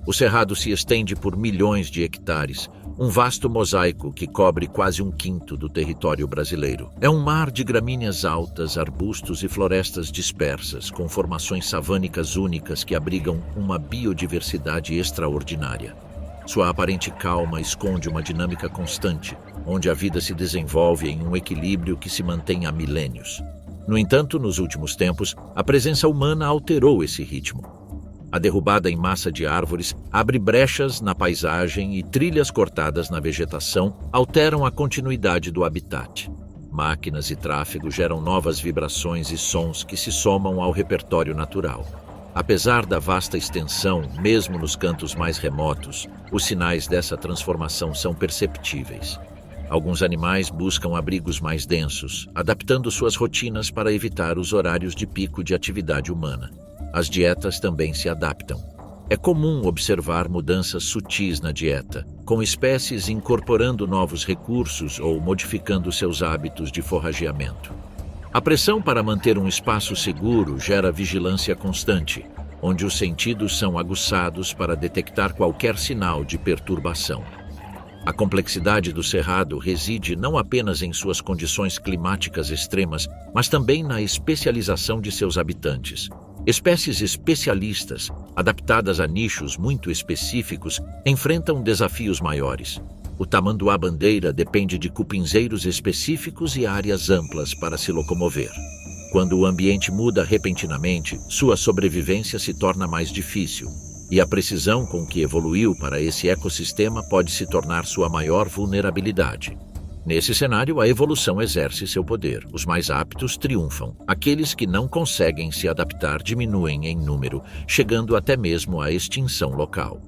O cerrado se estende por milhões de hectares, um vasto mosaico que cobre quase 1/5 do território brasileiro. É um mar de gramíneas altas, arbustos e florestas dispersas, com formações savânicas únicas que abrigam uma biodiversidade extraordinária. Sua aparente calma esconde uma dinâmica constante, onde a vida se desenvolve em um equilíbrio que se mantém há milênios. No entanto, nos últimos tempos, a presença humana alterou esse ritmo. A derrubada em massa de árvores abre brechas na paisagem e trilhas cortadas na vegetação alteram a continuidade do habitat. Máquinas e tráfego geram novas vibrações e sons que se somam ao repertório natural. Apesar da vasta extensão, mesmo nos cantos mais remotos, os sinais dessa transformação são perceptíveis. Alguns animais buscam abrigos mais densos, adaptando suas rotinas para evitar os horários de pico de atividade humana. As dietas também se adaptam. É comum observar mudanças sutis na dieta, com espécies incorporando novos recursos ou modificando seus hábitos de forrageamento. A pressão para manter um espaço seguro gera vigilância constante, onde os sentidos são aguçados para detectar qualquer sinal de perturbação. A complexidade do cerrado reside não apenas em suas condições climáticas extremas, mas também na especialização de seus habitantes. Espécies especialistas, adaptadas a nichos muito específicos, enfrentam desafios maiores. O tamanduá-bandeira depende de cupinzeiros específicos e áreas amplas para se locomover. Quando o ambiente muda repentinamente, sua sobrevivência se torna mais difícil, e a precisão com que evoluiu para esse ecossistema pode se tornar sua maior vulnerabilidade. Nesse cenário, a evolução exerce seu poder. Os mais aptos triunfam. Aqueles que não conseguem se adaptar diminuem em número, chegando até mesmo à extinção local.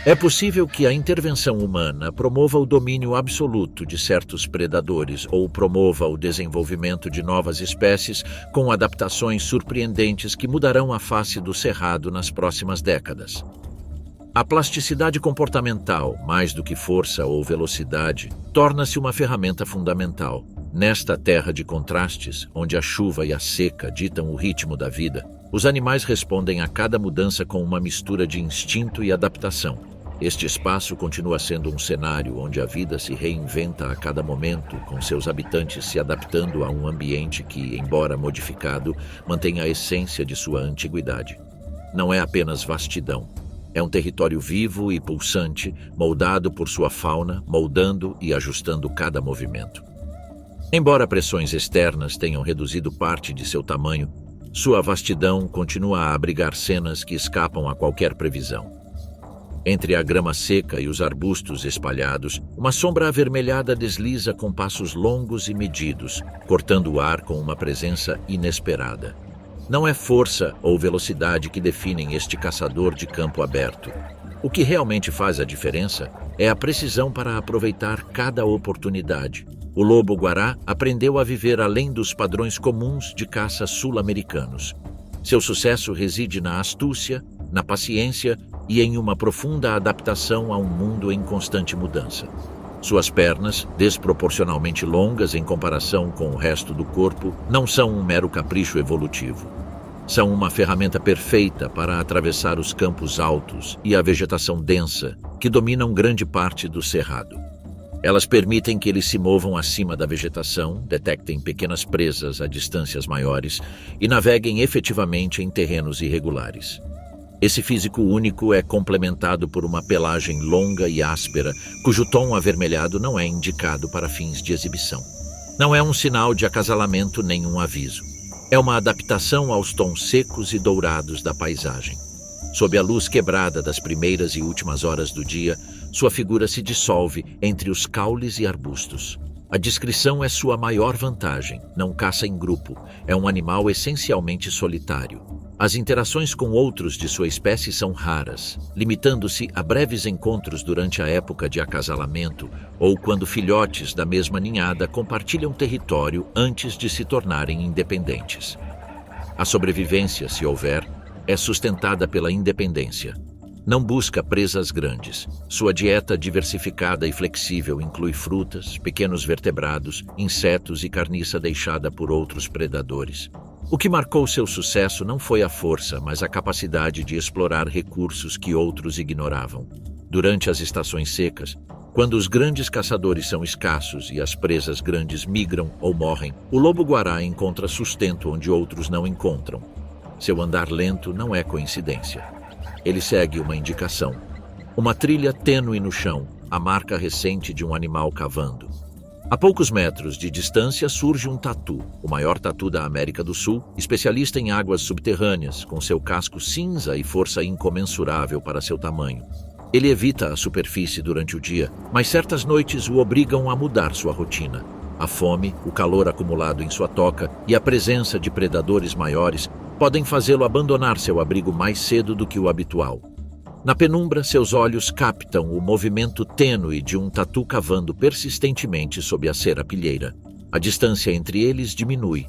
É possível que a intervenção humana promova o domínio absoluto de certos predadores ou promova o desenvolvimento de novas espécies com adaptações surpreendentes que mudarão a face do cerrado nas próximas décadas. A plasticidade comportamental, mais do que força ou velocidade, torna-se uma ferramenta fundamental. Nesta terra de contrastes, onde a chuva e a seca ditam o ritmo da vida, os animais respondem a cada mudança com uma mistura de instinto e adaptação. Este espaço continua sendo um cenário onde a vida se reinventa a cada momento, com seus habitantes se adaptando a um ambiente que, embora modificado, mantém a essência de sua antiguidade. Não é apenas vastidão. É um território vivo e pulsante, moldado por sua fauna, moldando e ajustando cada movimento. Embora pressões externas tenham reduzido parte de seu tamanho, sua vastidão continua a abrigar cenas que escapam a qualquer previsão. Entre a grama seca e os arbustos espalhados, uma sombra avermelhada desliza com passos longos e medidos, cortando o ar com uma presença inesperada. Não é força ou velocidade que definem este caçador de campo aberto. O que realmente faz a diferença é a precisão para aproveitar cada oportunidade. O lobo-guará aprendeu a viver além dos padrões comuns de caça sul-americanos. Seu sucesso reside na astúcia, na paciência e em uma profunda adaptação a um mundo em constante mudança. Suas pernas, desproporcionalmente longas em comparação com o resto do corpo, não são um mero capricho evolutivo. São uma ferramenta perfeita para atravessar os campos altos e a vegetação densa que dominam grande parte do cerrado. Elas permitem que eles se movam acima da vegetação, detectem pequenas presas a distâncias maiores e naveguem efetivamente em terrenos irregulares. Esse físico único é complementado por uma pelagem longa e áspera, cujo tom avermelhado não é indicado para fins de exibição. Não é um sinal de acasalamento nem um aviso. É uma adaptação aos tons secos e dourados da paisagem. Sob a luz quebrada das primeiras e últimas horas do dia, sua figura se dissolve entre os caules e arbustos. A discrição é sua maior vantagem, não caça em grupo, é um animal essencialmente solitário. As interações com outros de sua espécie são raras, limitando-se a breves encontros durante a época de acasalamento ou quando filhotes da mesma ninhada compartilham território antes de se tornarem independentes. A sobrevivência, se houver, é sustentada pela independência. Não busca presas grandes. Sua dieta diversificada e flexível inclui frutas, pequenos vertebrados, insetos e carniça deixada por outros predadores. O que marcou seu sucesso não foi a força, mas a capacidade de explorar recursos que outros ignoravam. Durante as estações secas, quando os grandes caçadores são escassos e as presas grandes migram ou morrem, o lobo-guará encontra sustento onde outros não encontram. Seu andar lento não é coincidência. Ele segue uma indicação. Uma trilha tênue no chão, a marca recente de um animal cavando. A poucos metros de distância surge um tatu, o maior tatu da América do Sul, especialista em águas subterrâneas, com seu casco cinza e força incomensurável para seu tamanho. Ele evita a superfície durante o dia, mas certas noites o obrigam a mudar sua rotina. A fome, o calor acumulado em sua toca e a presença de predadores maiores podem fazê-lo abandonar seu abrigo mais cedo do que o habitual. Na penumbra, seus olhos captam o movimento tênue de um tatu cavando persistentemente sob a serapilheira. A distância entre eles diminui.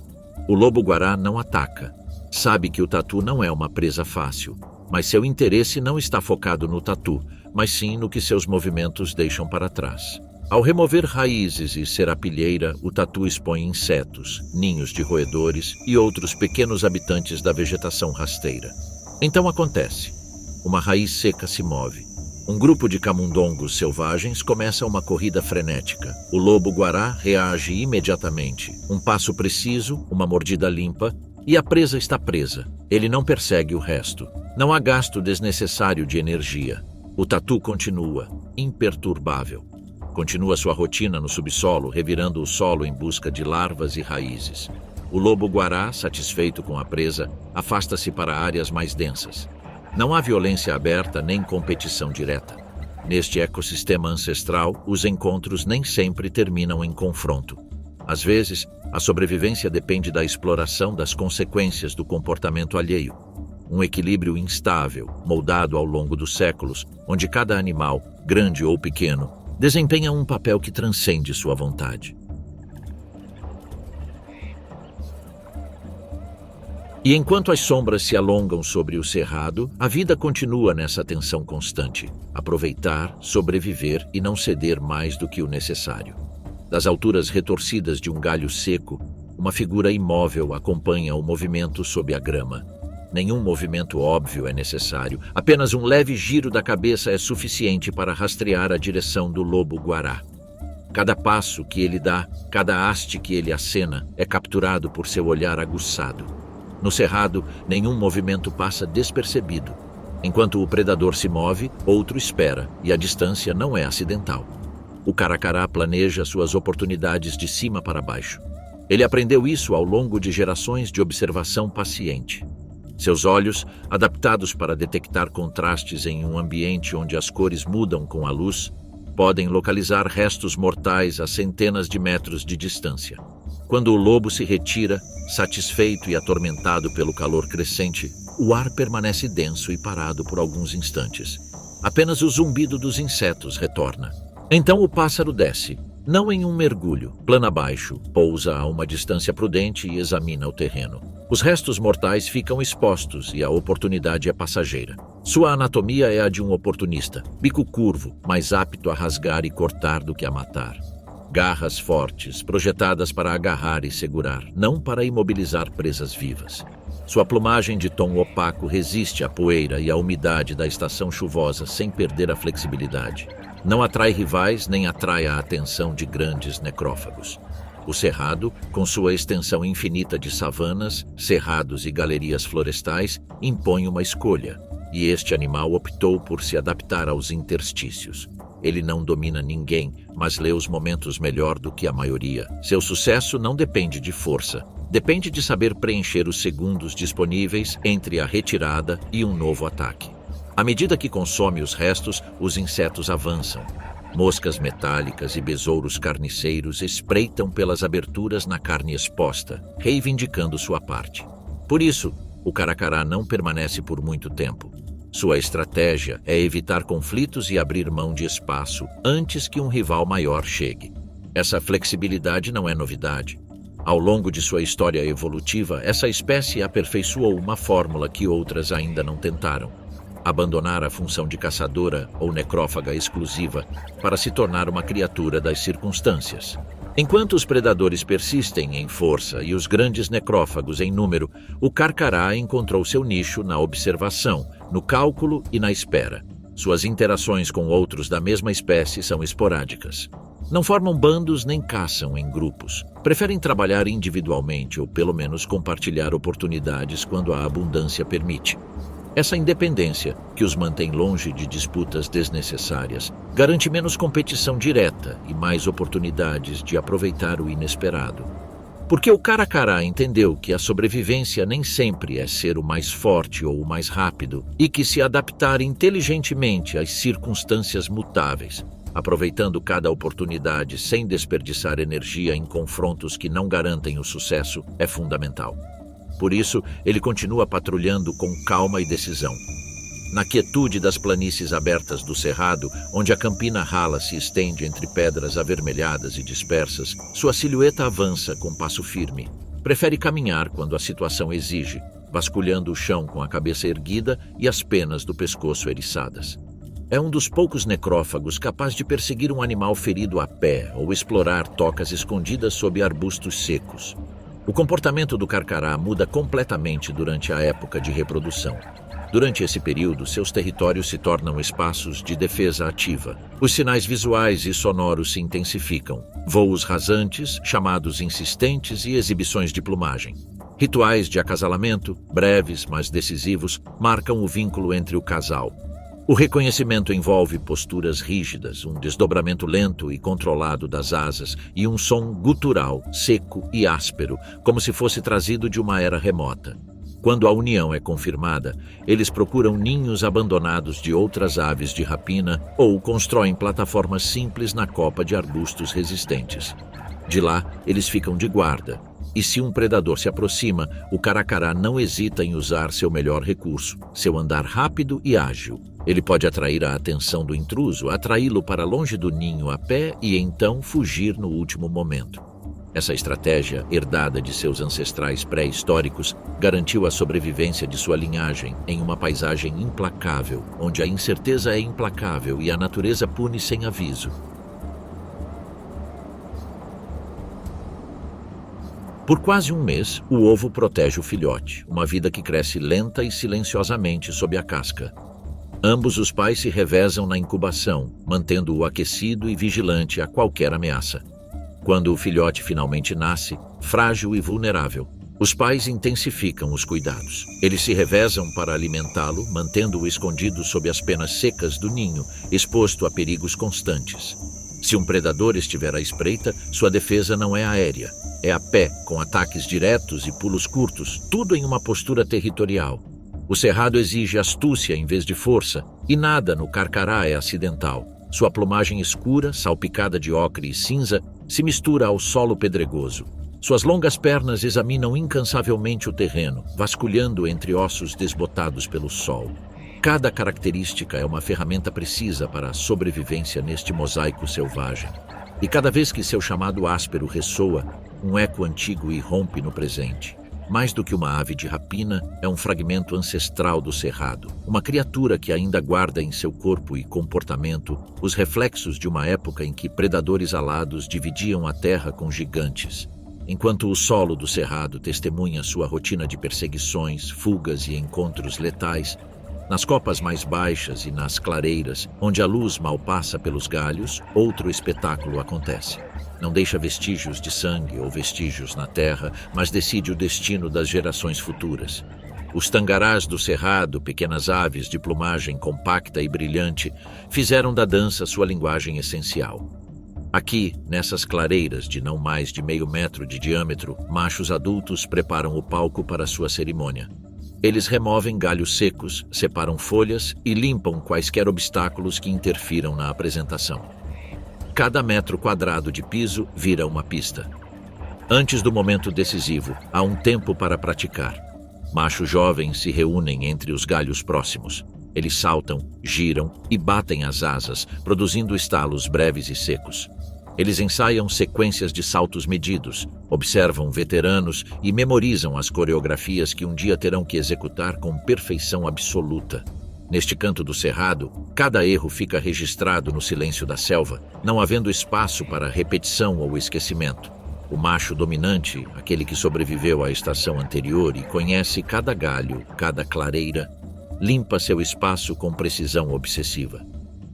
O lobo-guará não ataca. Sabe que o tatu não é uma presa fácil, mas seu interesse não está focado no tatu, mas sim no que seus movimentos deixam para trás. Ao remover raízes e serapilheira, o tatu expõe insetos, ninhos de roedores e outros pequenos habitantes da vegetação rasteira. Então acontece. Uma raiz seca se move. Um grupo de camundongos selvagens começa uma corrida frenética. O lobo-guará reage imediatamente. Um passo preciso, uma mordida limpa, e a presa está presa. Ele não persegue o resto. Não há gasto desnecessário de energia. O tatu continua, imperturbável. Continua sua rotina no subsolo, revirando o solo em busca de larvas e raízes. O lobo-guará, satisfeito com a presa, afasta-se para áreas mais densas. Não há violência aberta nem competição direta. Neste ecossistema ancestral, os encontros nem sempre terminam em confronto. Às vezes, a sobrevivência depende da exploração das consequências do comportamento alheio. um equilíbrio instável, moldado ao longo dos séculos, onde cada animal, grande ou pequeno, desempenha um papel que transcende sua vontade. E enquanto as sombras se alongam sobre o cerrado, a vida continua nessa tensão constante: aproveitar, sobreviver e não ceder mais do que o necessário. Das alturas retorcidas de um galho seco, uma figura imóvel acompanha o movimento sob a grama. Nenhum movimento óbvio é necessário, apenas um leve giro da cabeça é suficiente para rastrear a direção do lobo-guará. Cada passo que ele dá, cada haste que ele acena, é capturado por seu olhar aguçado. No cerrado, nenhum movimento passa despercebido. Enquanto o predador se move, outro espera, e a distância não é acidental. O caracará planeja suas oportunidades de cima para baixo. Ele aprendeu isso ao longo de gerações de observação paciente. Seus olhos, adaptados para detectar contrastes em um ambiente onde as cores mudam com a luz, podem localizar restos mortais a centenas de metros de distância. Quando o lobo se retira, satisfeito e atormentado pelo calor crescente, o ar permanece denso e parado por alguns instantes. Apenas o zumbido dos insetos retorna. Então o pássaro desce, não em um mergulho, plano abaixo, pousa a uma distância prudente e examina o terreno. Os restos mortais ficam expostos e a oportunidade é passageira. Sua anatomia é a de um oportunista, bico curvo, mais apto a rasgar e cortar do que a matar. Garras fortes, projetadas para agarrar e segurar, não para imobilizar presas vivas. Sua plumagem de tom opaco resiste à poeira e à umidade da estação chuvosa sem perder a flexibilidade. Não atrai rivais nem atrai a atenção de grandes necrófagos. O cerrado, com sua extensão infinita de savanas, cerrados e galerias florestais, impõe uma escolha, e este animal optou por se adaptar aos interstícios. Ele não domina ninguém, mas lê os momentos melhor do que a maioria. Seu sucesso não depende de força, depende de saber preencher os segundos disponíveis entre a retirada e um novo ataque. À medida que consome os restos, os insetos avançam. Moscas metálicas e besouros carniceiros espreitam pelas aberturas na carne exposta, reivindicando sua parte. Por isso, o caracará não permanece por muito tempo. Sua estratégia é evitar conflitos e abrir mão de espaço antes que um rival maior chegue. Essa flexibilidade não é novidade. Ao longo de sua história evolutiva, essa espécie aperfeiçoou uma fórmula que outras ainda não tentaram: abandonar a função de caçadora ou necrófaga exclusiva para se tornar uma criatura das circunstâncias. Enquanto os predadores persistem em força e os grandes necrófagos em número, o carcará encontrou seu nicho na observação, no cálculo e na espera. Suas interações com outros da mesma espécie são esporádicas. Não formam bandos nem caçam em grupos. Preferem trabalhar individualmente ou pelo menos compartilhar oportunidades quando a abundância permite. Essa independência, que os mantém longe de disputas desnecessárias, garante menos competição direta e mais oportunidades de aproveitar o inesperado. Porque o caracará entendeu que a sobrevivência nem sempre é ser o mais forte ou o mais rápido, e que se adaptar inteligentemente às circunstâncias mutáveis, aproveitando cada oportunidade sem desperdiçar energia em confrontos que não garantem o sucesso, é fundamental. Por isso, ele continua patrulhando com calma e decisão. Na quietude das planícies abertas do cerrado, onde a campina rala se estende entre pedras avermelhadas e dispersas, sua silhueta avança com passo firme. Prefere caminhar quando a situação exige, vasculhando o chão com a cabeça erguida e as penas do pescoço eriçadas. É um dos poucos necrófagos capaz de perseguir um animal ferido a pé ou explorar tocas escondidas sob arbustos secos. O comportamento do carcará muda completamente durante a época de reprodução. Durante esse período, seus territórios se tornam espaços de defesa ativa. Os sinais visuais e sonoros se intensificam. Voos rasantes, chamados insistentes e exibições de plumagem. Rituais de acasalamento, breves mas decisivos, marcam o vínculo entre o casal. O reconhecimento envolve posturas rígidas, um desdobramento lento e controlado das asas e um som gutural, seco e áspero, como se fosse trazido de uma era remota. Quando a união é confirmada, eles procuram ninhos abandonados de outras aves de rapina ou constroem plataformas simples na copa de arbustos resistentes. De lá, eles ficam de guarda, E se um predador se aproxima, o caracará não hesita em usar seu melhor recurso, seu andar rápido e ágil. Ele pode atrair a atenção do intruso, atraí-lo para longe do ninho a pé e então fugir no último momento. Essa estratégia, herdada de seus ancestrais pré-históricos, garantiu a sobrevivência de sua linhagem em uma paisagem implacável, onde a incerteza é implacável e a natureza pune sem aviso. Por quase um mês, o ovo protege o filhote, uma vida que cresce lenta e silenciosamente sob a casca. Ambos os pais se revezam na incubação, mantendo-o aquecido e vigilante a qualquer ameaça. Quando o filhote finalmente nasce, frágil e vulnerável, os pais intensificam os cuidados. Eles se revezam para alimentá-lo, mantendo-o escondido sob as penas secas do ninho, exposto a perigos constantes. Se um predador estiver à espreita, sua defesa não é aérea, é a pé, com ataques diretos e pulos curtos, tudo em uma postura territorial. O cerrado exige astúcia em vez de força, e nada no carcará é acidental. Sua plumagem escura, salpicada de ocre e cinza, se mistura ao solo pedregoso. Suas longas pernas examinam incansavelmente o terreno, vasculhando entre ossos desbotados pelo sol. Cada característica é uma ferramenta precisa para a sobrevivência neste mosaico selvagem. E cada vez que seu chamado áspero ressoa, um eco antigo irrompe no presente. Mais do que uma ave de rapina, é um fragmento ancestral do cerrado, uma criatura que ainda guarda em seu corpo e comportamento os reflexos de uma época em que predadores alados dividiam a terra com gigantes, enquanto o solo do cerrado testemunha sua rotina de perseguições, fugas e encontros letais. Nas copas mais baixas e nas clareiras, onde a luz mal passa pelos galhos, outro espetáculo acontece. Não deixa vestígios de sangue ou vestígios na terra, mas decide o destino das gerações futuras. Os tangarás do cerrado, pequenas aves de plumagem compacta e brilhante, fizeram da dança sua linguagem essencial. Aqui, nessas clareiras de não mais de meio metro de diâmetro, machos adultos preparam o palco para sua cerimônia. Eles removem galhos secos, separam folhas e limpam quaisquer obstáculos que interfiram na apresentação. Cada metro quadrado de piso vira uma pista. Antes do momento decisivo, há um tempo para praticar. Machos jovens se reúnem entre os galhos próximos. Eles saltam, giram e batem as asas, produzindo estalos breves e secos. Eles ensaiam sequências de saltos medidos, observam veteranos e memorizam as coreografias que um dia terão que executar com perfeição absoluta. Neste canto do cerrado, cada erro fica registrado no silêncio da selva, não havendo espaço para repetição ou esquecimento. O macho dominante, aquele que sobreviveu à estação anterior e conhece cada galho, cada clareira, limpa seu espaço com precisão obsessiva.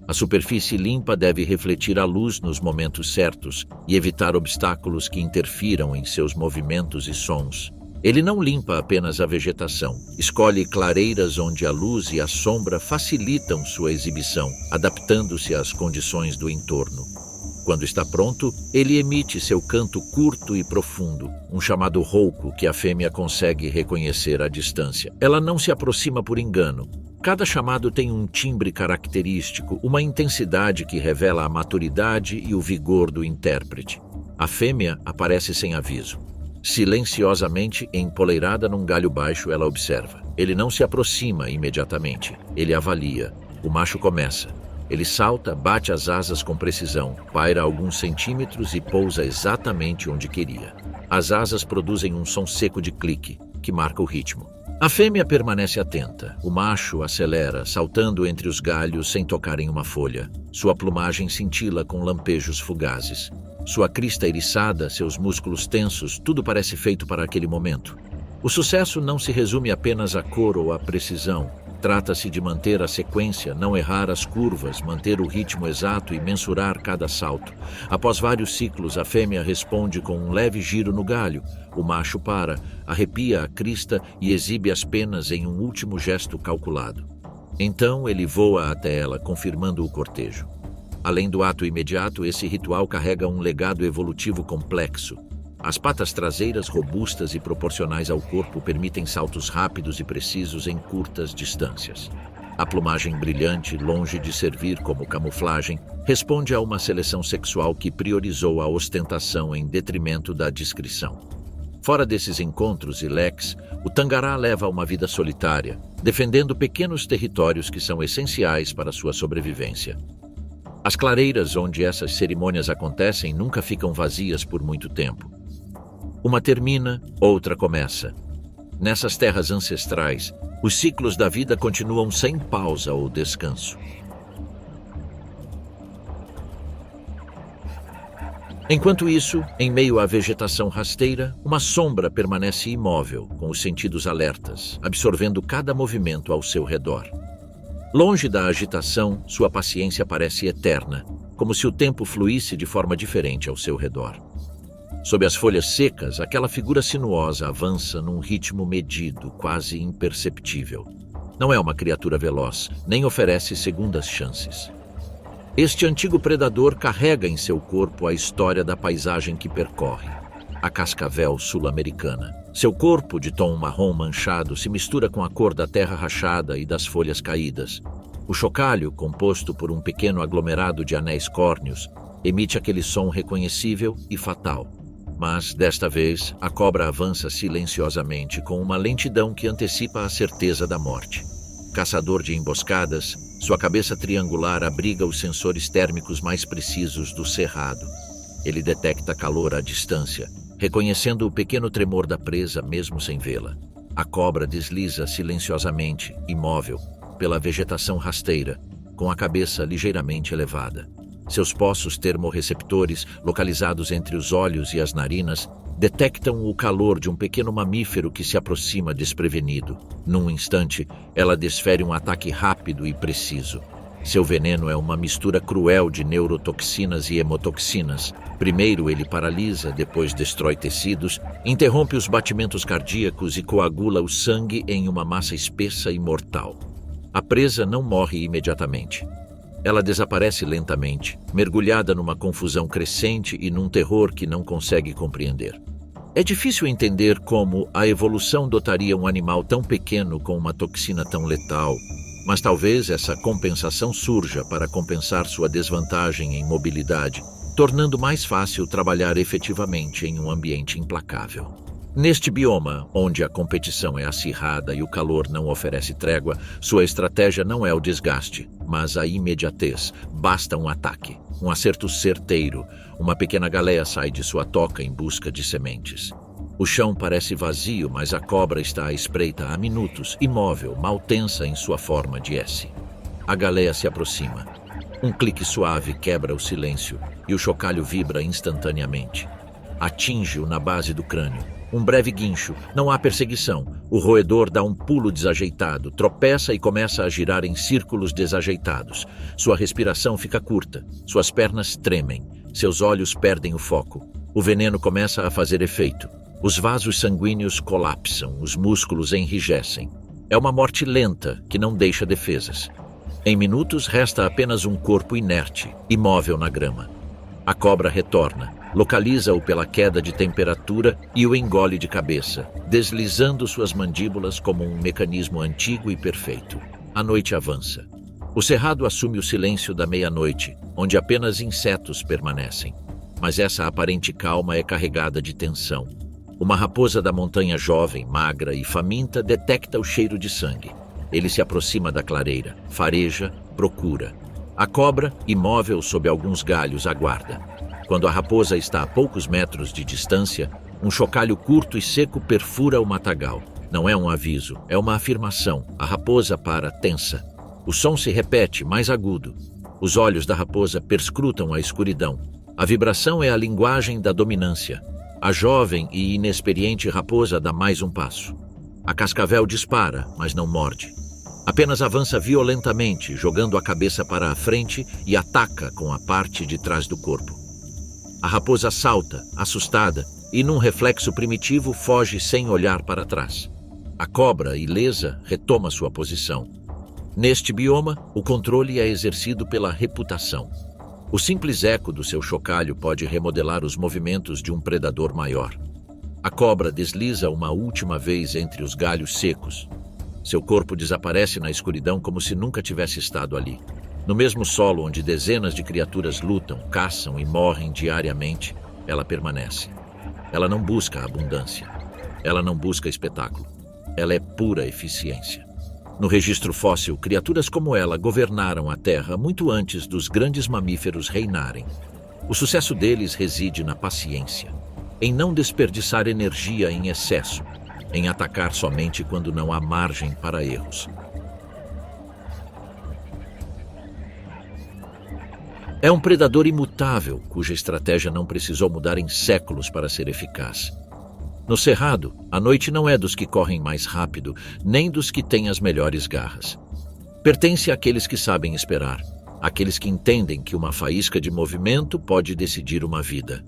A superfície limpa deve refletir a luz nos momentos certos e evitar obstáculos que interfiram em seus movimentos e sons. Ele não limpa apenas a vegetação, escolhe clareiras onde a luz e a sombra facilitam sua exibição, adaptando-se às condições do entorno. Quando está pronto, ele emite seu canto curto e profundo, um chamado rouco que a fêmea consegue reconhecer à distância. Ela não se aproxima por engano. Cada chamado tem um timbre característico, uma intensidade que revela a maturidade e o vigor do intérprete. A fêmea aparece sem aviso. Silenciosamente, empoleirada num galho baixo, ela observa. Ele não se aproxima imediatamente. Ele avalia. O macho começa. Ele salta, bate as asas com precisão, paira alguns centímetros e pousa exatamente onde queria. As asas produzem um som seco de clique, que marca o ritmo. A fêmea permanece atenta. O macho acelera, saltando entre os galhos sem tocar em uma folha. Sua plumagem cintila com lampejos fugazes. Sua crista eriçada, seus músculos tensos, tudo parece feito para aquele momento. O sucesso não se resume apenas à cor ou à precisão. Trata-se de manter a sequência, não errar as curvas, manter o ritmo exato e mensurar cada salto. Após vários ciclos, a fêmea responde com um leve giro no galho. O macho para, arrepia a crista e exibe as penas em um último gesto calculado. Então ele voa até ela, confirmando o cortejo. Além do ato imediato, esse ritual carrega um legado evolutivo complexo. As patas traseiras robustas e proporcionais ao corpo permitem saltos rápidos e precisos em curtas distâncias. A plumagem brilhante, longe de servir como camuflagem, responde a uma seleção sexual que priorizou a ostentação em detrimento da discrição. Fora desses encontros e leques, o tangará leva uma vida solitária, defendendo pequenos territórios que são essenciais para sua sobrevivência. As clareiras onde essas cerimônias acontecem nunca ficam vazias por muito tempo. Uma termina, outra começa. Nessas terras ancestrais, os ciclos da vida continuam sem pausa ou descanso. Enquanto isso, em meio à vegetação rasteira, uma sombra permanece imóvel, com os sentidos alertas, absorvendo cada movimento ao seu redor. Longe da agitação, sua paciência parece eterna, como se o tempo fluísse de forma diferente ao seu redor. Sob as folhas secas, aquela figura sinuosa avança num ritmo medido, quase imperceptível. Não é uma criatura veloz, nem oferece segundas chances. Este antigo predador carrega em seu corpo a história da paisagem que percorre, a cascavel sul-americana. Seu corpo, de tom marrom manchado, se mistura com a cor da terra rachada e das folhas caídas. O chocalho, composto por um pequeno aglomerado de anéis córneos, emite aquele som reconhecível e fatal. Mas, desta vez, a cobra avança silenciosamente com uma lentidão que antecipa a certeza da morte. Caçador de emboscadas, sua cabeça triangular abriga os sensores térmicos mais precisos do cerrado. Ele detecta calor à distância, reconhecendo o pequeno tremor da presa mesmo sem vê-la. A cobra desliza silenciosamente, imóvel, pela vegetação rasteira, com a cabeça ligeiramente elevada. Seus poços termorreceptores, localizados entre os olhos e as narinas, detectam o calor de um pequeno mamífero que se aproxima desprevenido. Num instante, ela desfere um ataque rápido e preciso. Seu veneno é uma mistura cruel de neurotoxinas e hemotoxinas. Primeiro ele paralisa, depois destrói tecidos, interrompe os batimentos cardíacos e coagula o sangue em uma massa espessa e mortal. A presa não morre imediatamente. Ela desaparece lentamente, mergulhada numa confusão crescente e num terror que não consegue compreender. É difícil entender como a evolução dotaria um animal tão pequeno com uma toxina tão letal, mas talvez essa compensação surja para compensar sua desvantagem em mobilidade, tornando mais fácil trabalhar efetivamente em um ambiente implacável. Neste bioma, onde a competição é acirrada e o calor não oferece trégua, sua estratégia não é o desgaste, mas a imediatez. Basta um ataque, um acerto certeiro. Uma pequena galeia sai de sua toca em busca de sementes. O chão parece vazio, mas a cobra está à espreita há minutos, imóvel, mal tensa em sua forma de S. A galeia se aproxima. Um clique suave quebra o silêncio e o chocalho vibra instantaneamente. Atinge-o na base do crânio. Um breve guincho, não há perseguição. O roedor dá um pulo desajeitado, tropeça e começa a girar em círculos desajeitados. Sua respiração fica curta, suas pernas tremem, seus olhos perdem o foco. O veneno começa a fazer efeito. Os vasos sanguíneos colapsam, os músculos enrijecem. É uma morte lenta que não deixa defesas. Em minutos resta apenas um corpo inerte, imóvel na grama. A cobra retorna. Localiza-o pela queda de temperatura e o engole de cabeça, deslizando suas mandíbulas como um mecanismo antigo e perfeito. A noite avança. O cerrado assume o silêncio da meia-noite, onde apenas insetos permanecem. Mas essa aparente calma é carregada de tensão. Uma raposa da montanha jovem, magra e faminta detecta o cheiro de sangue. Ele se aproxima da clareira, fareja, procura. A cobra, imóvel sob alguns galhos, aguarda. Quando a raposa está a poucos metros de distância, um chocalho curto e seco perfura o matagal. Não é um aviso, é uma afirmação. A raposa para, tensa. O som se repete, mais agudo. Os olhos da raposa perscrutam a escuridão. A vibração é a linguagem da dominância. A jovem e inexperiente raposa dá mais um passo. A cascavel dispara, mas não morde. Apenas avança violentamente, jogando a cabeça para a frente e ataca com a parte de trás do corpo. A raposa salta, assustada, e num reflexo primitivo foge sem olhar para trás. A cobra, ilesa, retoma sua posição. Neste bioma, o controle é exercido pela reputação. O simples eco do seu chocalho pode remodelar os movimentos de um predador maior. A cobra desliza uma última vez entre os galhos secos. Seu corpo desaparece na escuridão como se nunca tivesse estado ali. No mesmo solo onde dezenas de criaturas lutam, caçam e morrem diariamente, ela permanece. Ela não busca abundância. Ela não busca espetáculo. Ela é pura eficiência. No registro fóssil, criaturas como ela governaram a Terra muito antes dos grandes mamíferos reinarem. O sucesso deles reside na paciência, em não desperdiçar energia em excesso, em atacar somente quando não há margem para erros. É um predador imutável, cuja estratégia não precisou mudar em séculos para ser eficaz. No cerrado, a noite não é dos que correm mais rápido, nem dos que têm as melhores garras. Pertence àqueles que sabem esperar, àqueles que entendem que uma faísca de movimento pode decidir uma vida.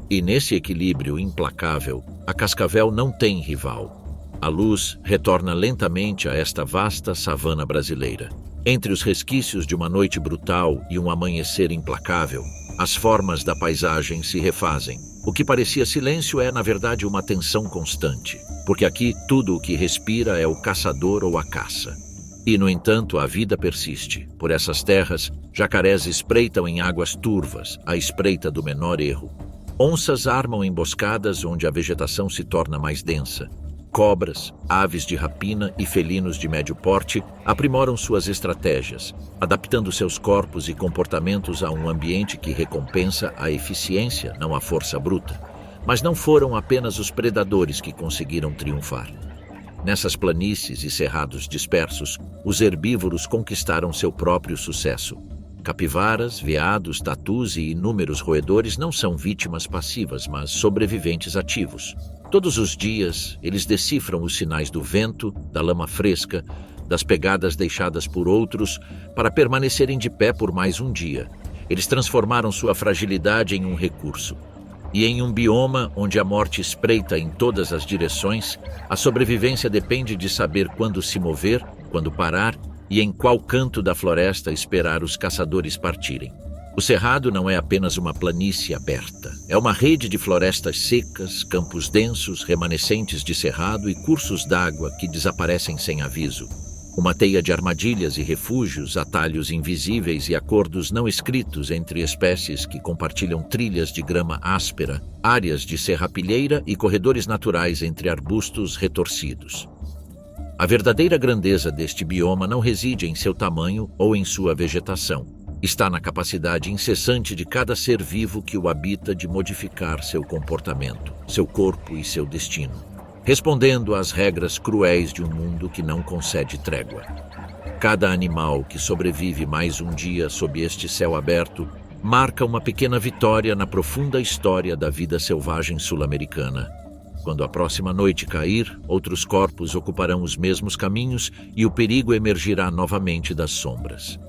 E nesse equilíbrio implacável, a cascavel não tem rival. A luz retorna lentamente a esta vasta savana brasileira. Entre os resquícios de uma noite brutal e um amanhecer implacável, as formas da paisagem se refazem. O que parecia silêncio é, na verdade, uma tensão constante, porque aqui tudo o que respira é o caçador ou a caça. E, no entanto, a vida persiste. Por essas terras, jacarés espreitam em águas turvas, à espreita do menor erro. Onças armam emboscadas onde a vegetação se torna mais densa. Cobras, aves de rapina e felinos de médio porte aprimoram suas estratégias, adaptando seus corpos e comportamentos a um ambiente que recompensa a eficiência, não a força bruta. Mas não foram apenas os predadores que conseguiram triunfar. Nessas planícies e cerrados dispersos, os herbívoros conquistaram seu próprio sucesso. Capivaras, veados, tatus e inúmeros roedores não são vítimas passivas, mas sobreviventes ativos. Todos os dias, eles decifram os sinais do vento, da lama fresca, das pegadas deixadas por outros para permanecerem de pé por mais um dia. Eles transformaram sua fragilidade em um recurso. E em um bioma onde a morte espreita em todas as direções, a sobrevivência depende de saber quando se mover, quando parar e em qual canto da floresta esperar os caçadores partirem. O cerrado não é apenas uma planície aberta. É uma rede de florestas secas, campos densos, remanescentes de cerrado e cursos d'água que desaparecem sem aviso. Uma teia de armadilhas e refúgios, atalhos invisíveis e acordos não escritos entre espécies que compartilham trilhas de grama áspera, áreas de serrapilheira e corredores naturais entre arbustos retorcidos. A verdadeira grandeza deste bioma não reside em seu tamanho ou em sua vegetação. Está na capacidade incessante de cada ser vivo que o habita de modificar seu comportamento, seu corpo e seu destino, respondendo às regras cruéis de um mundo que não concede trégua. Cada animal que sobrevive mais um dia sob este céu aberto marca uma pequena vitória na profunda história da vida selvagem sul-americana. Quando a próxima noite cair, outros corpos ocuparão os mesmos caminhos e o perigo emergirá novamente das sombras.